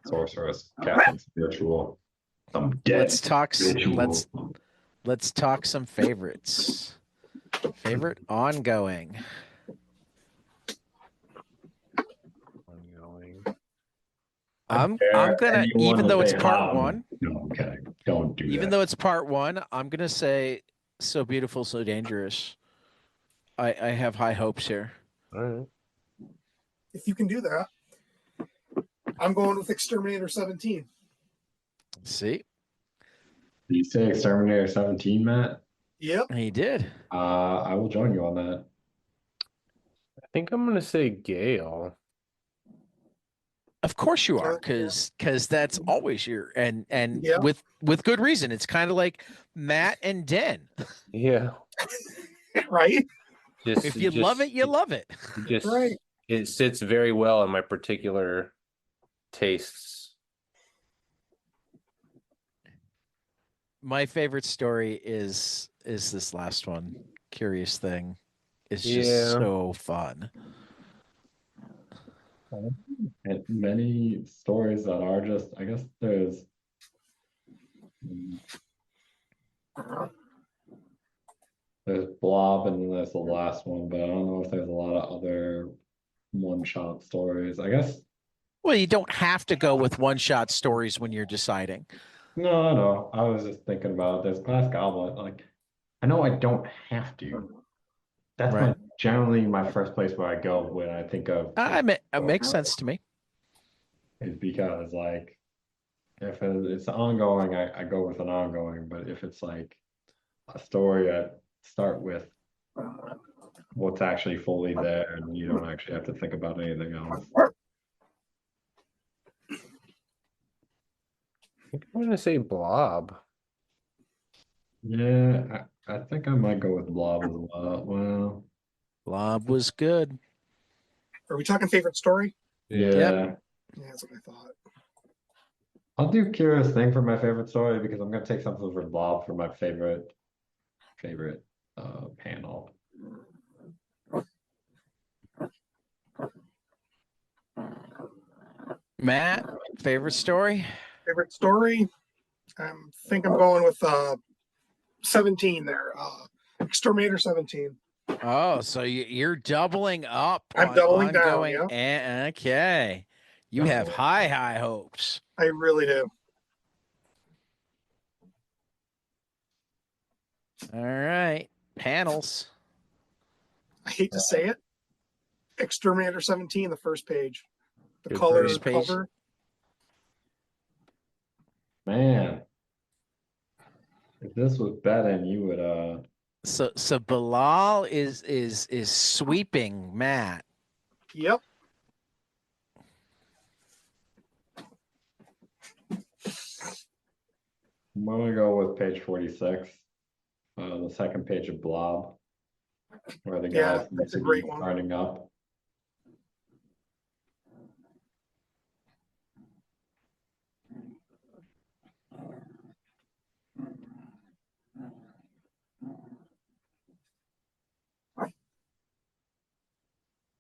Speaker 3: Sorceress casting spiritual. Some dead
Speaker 2: let's talk
Speaker 3: ritual.
Speaker 2: let's talk some favorites. Favorite ongoing. I'm gonna, even though it's part one,
Speaker 3: No, okay. Don't do
Speaker 2: even
Speaker 3: that.
Speaker 2: though it's part one, I'm gonna say So Beautiful, So Dangerous. I have high hopes here.
Speaker 1: All right.
Speaker 4: If you can do that, I'm going with Exterminator 17.
Speaker 2: See,
Speaker 3: Did you say Exterminator 17, Matt?
Speaker 4: Yep.
Speaker 2: he did.
Speaker 3: I will join you on that.
Speaker 1: I think I'm gonna say Gale.
Speaker 2: Of course you are, because that's always your and
Speaker 4: Yeah.
Speaker 2: with good reason. It's kind of like Matt and Den.
Speaker 1: Yeah.
Speaker 4: Right?
Speaker 2: If you love it, you love it.
Speaker 1: Just
Speaker 4: Right.
Speaker 1: it sits very well in my particular tastes.
Speaker 2: My favorite story is this last one. Curious Thing. It's just
Speaker 1: Yeah.
Speaker 2: so fun.
Speaker 3: And many stories that are just, I guess there's Blob and then there's the last one, but I don't know if there's a lot of other one-shot stories. I guess
Speaker 2: Well, you don't have to go with one-shot stories when you're deciding.
Speaker 3: no. I was just thinking about there's Glass Goblet. Like I know I don't have to. That's
Speaker 2: Right.
Speaker 3: generally my first place where I go when I think of
Speaker 2: It makes sense to me.
Speaker 3: is because like if it's ongoing, I go with an ongoing, but if it's like a story, I start with what's actually fully there and you don't actually have to think about anything else.
Speaker 1: I think I'm gonna say Blob.
Speaker 3: Yeah, I think I might go with Blob as well. Well,
Speaker 2: Blob was good.
Speaker 4: Are we talking favorite story?
Speaker 3: yeah.
Speaker 2: Yep.
Speaker 4: Yeah, that's what I thought.
Speaker 3: I'll do Curious Thing for my favorite story because I'm gonna take something for Blob for my favorite panel.
Speaker 2: Matt, favorite story?
Speaker 4: Favorite story? I think I'm going with 17 there. Exterminator 17.
Speaker 2: Oh, so you're doubling up.
Speaker 4: I'm
Speaker 2: on
Speaker 4: doubling down,
Speaker 2: ongoing
Speaker 4: yeah.
Speaker 2: okay. You have high hopes.
Speaker 4: I really do.
Speaker 2: All right. Panels.
Speaker 4: I hate to say it. Exterminator 17, the first page. The
Speaker 1: Good
Speaker 4: color
Speaker 2: first page.
Speaker 4: cover.
Speaker 3: Man, if this was betting, you would
Speaker 2: So Bilal is sweeping Matt.
Speaker 4: Yep.
Speaker 3: I'm gonna go with page 46, the second page of Blob, where the
Speaker 4: Yeah,
Speaker 3: guy
Speaker 4: that's a great one.
Speaker 3: starting up.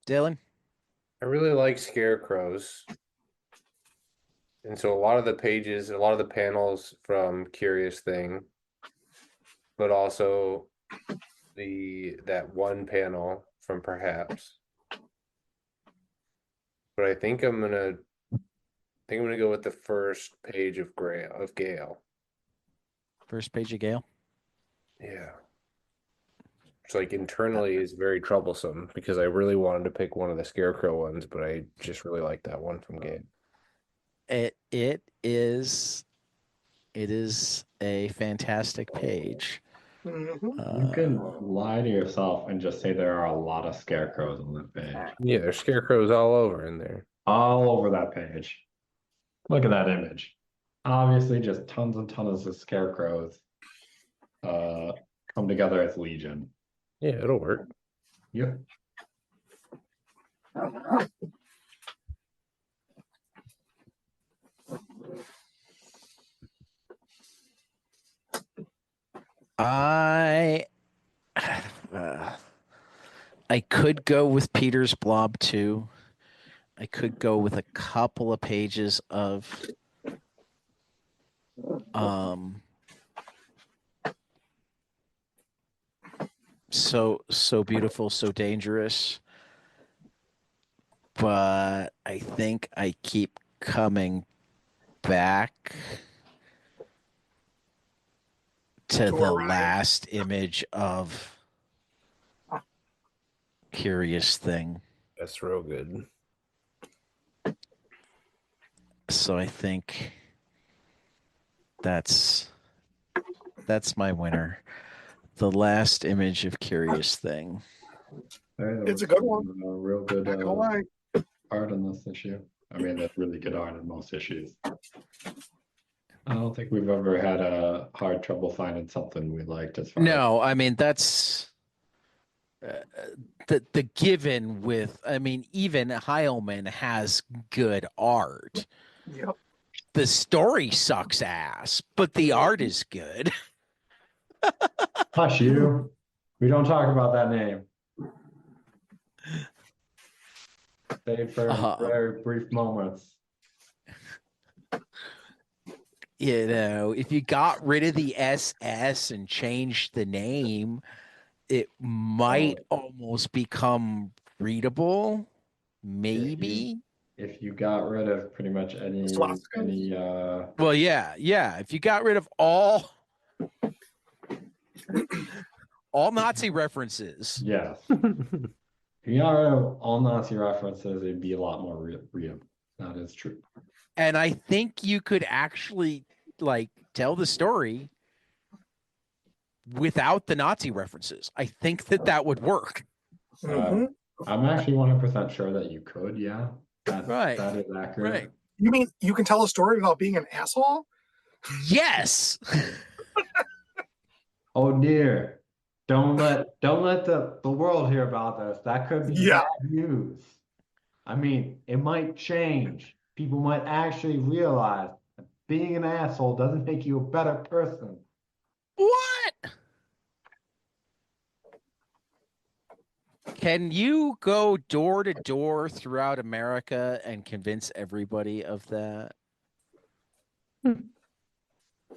Speaker 2: Dylan?
Speaker 1: I really like scarecrows. And so a lot of the pages, a lot of the panels from Curious Thing, but also that one panel from Perhaps. But I think I'm gonna go with the first page of Gale.
Speaker 2: First page of Gale.
Speaker 1: Yeah. It's like internally is very troublesome because I really wanted to pick one of the Scarecrow ones, but I just really like that one from Gale.
Speaker 2: It is a fantastic page.
Speaker 4: Mhm.
Speaker 3: You can lie to yourself and just say there are a lot of scarecrows on that page.
Speaker 1: Yeah, there's scarecrows all over in there.
Speaker 3: All over that page. Look at that image. Obviously, just tons and tons of scarecrows come together as Legion.
Speaker 1: Yeah, it'll work.
Speaker 3: Yep.
Speaker 2: I I could go with Peter's Blob too. I could go with a couple of pages of so beautiful, so dangerous. But I think I keep coming back to the
Speaker 4: Orion.
Speaker 2: last image of Curious Thing.
Speaker 1: That's real good.
Speaker 2: So I think that's my winner. The last image of Curious Thing.
Speaker 4: It's a good one.
Speaker 3: Real good
Speaker 4: Not gonna lie.
Speaker 3: art in this issue. I mean, that's really good art in most issues. I don't think we've ever had a hard trouble finding something we liked as far as
Speaker 2: No, I mean that's the given with. I mean, even Heilman has good art.
Speaker 4: Yep.
Speaker 2: The story sucks ass, but the art is good.
Speaker 3: Hush you. We don't talk about that name. Save for very brief moments.
Speaker 2: You know, if you got rid of the SS and changed the name, it might almost become readable. Maybe.
Speaker 3: If you got rid of pretty much any
Speaker 2: Well, yeah. If you got rid of all Nazi references.
Speaker 3: yes. If you got rid of all Nazi references, it'd be a lot more real. That is true.
Speaker 2: And I think you could actually like tell the story without the Nazi references. I think that would work.
Speaker 4: Mhm.
Speaker 3: I'm actually 100% sure that you could. Yeah,
Speaker 2: Right.
Speaker 3: That is accurate.
Speaker 2: Right.
Speaker 4: You mean you can tell a story without being an asshole?
Speaker 2: Yes.
Speaker 3: Oh dear. Don't let the world hear about this. That could be
Speaker 4: Yeah.
Speaker 3: bad news. I mean, it might change. People might actually realize that being an asshole doesn't make you a better person.
Speaker 2: What? Can you go door to door throughout America and convince everybody of that? You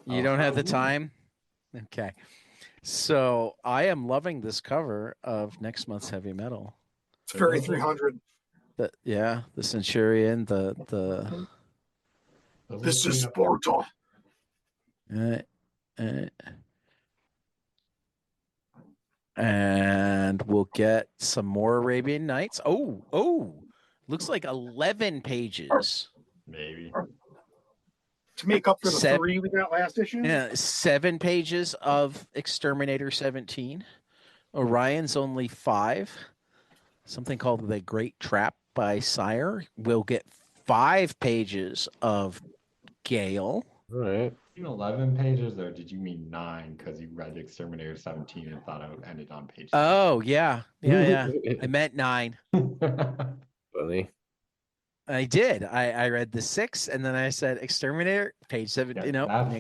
Speaker 2: don't have the time? Okay. So I am loving this cover of next month's Heavy Metal.
Speaker 4: It's very 300.
Speaker 2: The Centurion,
Speaker 4: This is Sparta.
Speaker 2: And we'll get some more Arabian Nights. Oh, looks like 11 pages.
Speaker 3: Maybe.
Speaker 4: To make up for the 3 we got last issue?
Speaker 2: Yeah, 7 pages of Exterminator 17. Orion's only 5. Something called The Great Trap by Sire. We'll get 5 pages of Gale.
Speaker 1: All right.
Speaker 3: 11 pages, or did you mean 9 because you read Exterminator 17 and thought it ended on page 7?
Speaker 2: Oh, yeah. I meant 9.
Speaker 1: Funny.
Speaker 2: I did. I read the 6, and then I said Exterminator, page 7.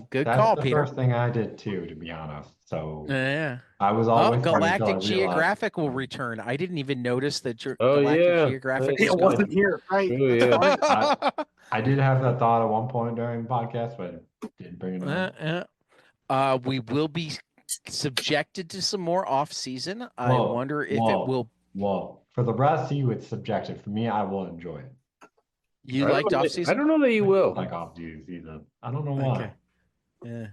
Speaker 2: Good
Speaker 3: that's
Speaker 2: call,
Speaker 3: the
Speaker 2: Peter.
Speaker 3: first thing I did too, to be honest. So
Speaker 2: Yeah.
Speaker 3: I was all with you until I
Speaker 2: Galactic
Speaker 3: realized.
Speaker 2: Geographic will return. I didn't even notice that
Speaker 1: Oh,
Speaker 2: Galactic
Speaker 1: yeah.
Speaker 2: Geographic
Speaker 4: It
Speaker 2: was
Speaker 4: wasn't
Speaker 2: gone.
Speaker 4: here, right?
Speaker 1: Oh,
Speaker 4: That's
Speaker 1: yeah.
Speaker 4: funny.
Speaker 3: I did have that thought at one point during the podcast, but didn't bring it up.
Speaker 2: We will be subjected to some more off season. I
Speaker 3: Whoa,
Speaker 2: wonder if it will.
Speaker 3: Whoa. For the rest of you, it's subjective. For me, I will enjoy it.
Speaker 2: You
Speaker 1: I
Speaker 2: liked
Speaker 1: don't know
Speaker 2: off
Speaker 1: that- I
Speaker 2: season?
Speaker 1: don't know that you
Speaker 3: I
Speaker 1: will.
Speaker 3: like off season. I don't know why.
Speaker 2: Okay. Yeah.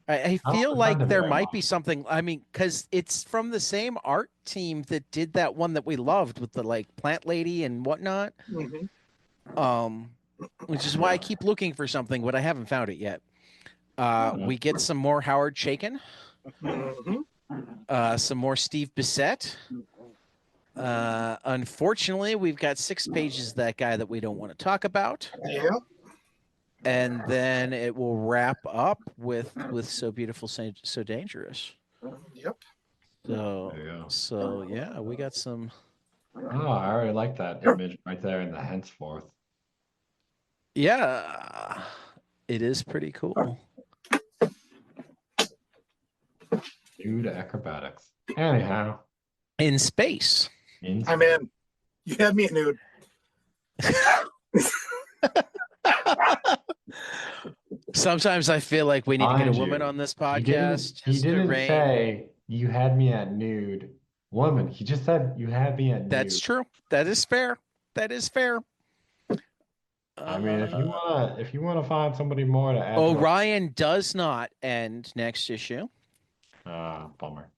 Speaker 2: I
Speaker 3: I don't
Speaker 2: feel like
Speaker 3: defend it
Speaker 2: there
Speaker 3: very
Speaker 2: might
Speaker 3: much.
Speaker 2: be something. I mean, because it's from the same art team that did that one that we loved with the like plant lady and whatnot.
Speaker 4: Mhm.
Speaker 2: Which is why I keep looking for something, but I haven't found it yet. We get some more Howard Chaykin,
Speaker 4: Mhm.
Speaker 2: some more Steve Bissett. Unfortunately, we've got 6 pages of that guy that we don't want to talk about.
Speaker 4: Yeah.
Speaker 2: And then it will wrap up with So Beautiful, So Dangerous.
Speaker 4: Yep.
Speaker 2: So,
Speaker 3: There you go.
Speaker 2: so yeah, we got some.
Speaker 3: Oh, I already like that image right there in the henceforth.
Speaker 2: Yeah, it is pretty cool.
Speaker 3: Due to acrobatics. Anyhow,
Speaker 2: In space.
Speaker 4: I'm in. You had me at nude.
Speaker 2: Sometimes I feel like we need to get a
Speaker 3: Mind
Speaker 2: woman
Speaker 3: you,
Speaker 2: on this
Speaker 3: He
Speaker 2: podcast.
Speaker 3: didn't
Speaker 2: just to
Speaker 3: didn't
Speaker 2: reign.
Speaker 3: say you had me at nude woman. He just said you had me at
Speaker 2: That's
Speaker 3: nude.
Speaker 2: true. That is fair. That is fair.
Speaker 3: I mean, if you wanna find somebody more to add to
Speaker 2: Orion does not end next issue.
Speaker 3: bummer.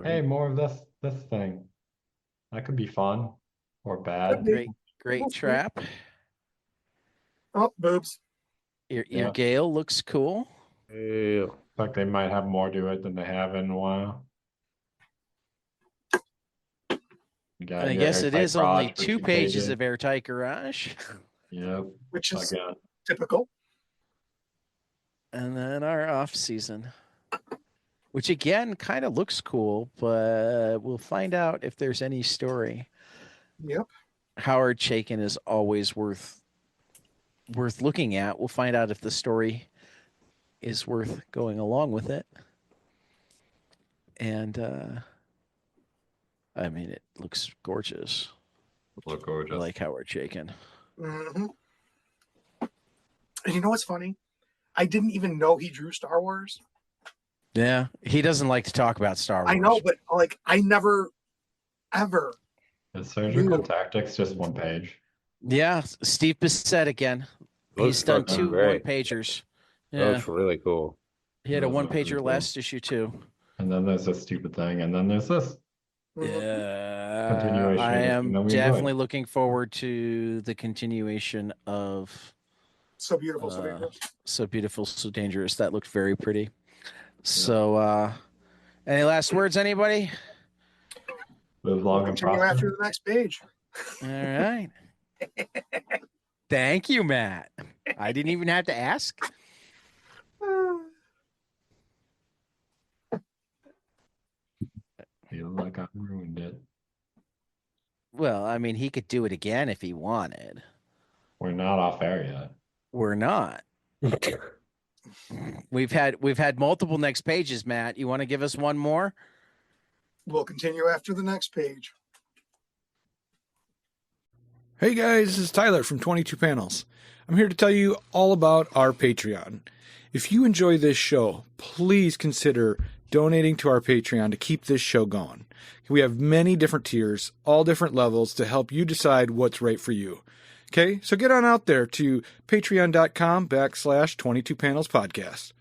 Speaker 3: Hey, more of this thing. That could be fun or bad.
Speaker 2: Great trap.
Speaker 4: Oh, boobs.
Speaker 2: Your
Speaker 3: Yeah.
Speaker 2: Gale looks cool.
Speaker 1: Ew.
Speaker 3: Like they might have more to it than they have in a while. You got
Speaker 2: I
Speaker 3: your
Speaker 2: guess it
Speaker 3: airtight
Speaker 2: is only
Speaker 3: garage for
Speaker 2: 2
Speaker 3: 2
Speaker 2: pages of Airtight Garage.
Speaker 3: Yep.
Speaker 4: Which is
Speaker 3: Again.
Speaker 4: typical.
Speaker 2: And then our off season, which again kind of looks cool, but we'll find out if there's any story.
Speaker 4: Yep.
Speaker 2: Howard Chaykin is always worth looking at. We'll find out if the story is worth going along with it. And I mean, it looks gorgeous.
Speaker 3: Look gorgeous.
Speaker 2: I like Howard Chaykin.
Speaker 4: Mm-hmm. And you know what's funny? I didn't even know he drew Star Wars.
Speaker 2: Yeah, he doesn't like to talk about Star Wars.
Speaker 4: I know, but like I never, ever.
Speaker 3: Is surgical
Speaker 4: Ew.
Speaker 3: tactics just 1 page?
Speaker 2: Yeah, Steve Bissett again.
Speaker 1: Looks
Speaker 2: He's done
Speaker 1: fucking
Speaker 2: 2
Speaker 1: great.
Speaker 2: one-pagers.
Speaker 1: That
Speaker 2: Yeah,
Speaker 1: looks really cool.
Speaker 2: he had a
Speaker 3: Those look really
Speaker 2: one-pager
Speaker 3: cool.
Speaker 2: last issue too.
Speaker 3: And then there's this stupid thing, and then there's this.
Speaker 4: Mhm.
Speaker 2: Yeah,
Speaker 3: Continuation
Speaker 2: I
Speaker 3: of the
Speaker 2: am
Speaker 3: thing that we
Speaker 2: definitely
Speaker 3: enjoyed.
Speaker 2: looking forward to the continuation of
Speaker 4: So beautiful, so dangerous.
Speaker 2: So Beautiful, So Dangerous. That looked very pretty. So, any last words, anybody?
Speaker 3: Live
Speaker 4: We'll
Speaker 3: long and
Speaker 4: continue
Speaker 3: prosper.
Speaker 4: after the next page.
Speaker 2: All right. Thank you, Matt. I didn't even have to ask.
Speaker 3: Feel like I ruined it.
Speaker 2: Well, I mean, he could do it again if he wanted.
Speaker 3: We're not off air yet.
Speaker 2: We're not. We've had multiple next pages, Matt. You want to give us one more?
Speaker 4: We'll continue after the next page.
Speaker 5: Hey guys, this is Tyler from 22 Panels. I'm here to tell you all about our Patreon. If you enjoy this show, please consider donating to our Patreon to keep this show going. We have many different tiers, all different levels to help you decide what's right for you. Okay, so get on out there to patreon.com/22panelspodcast.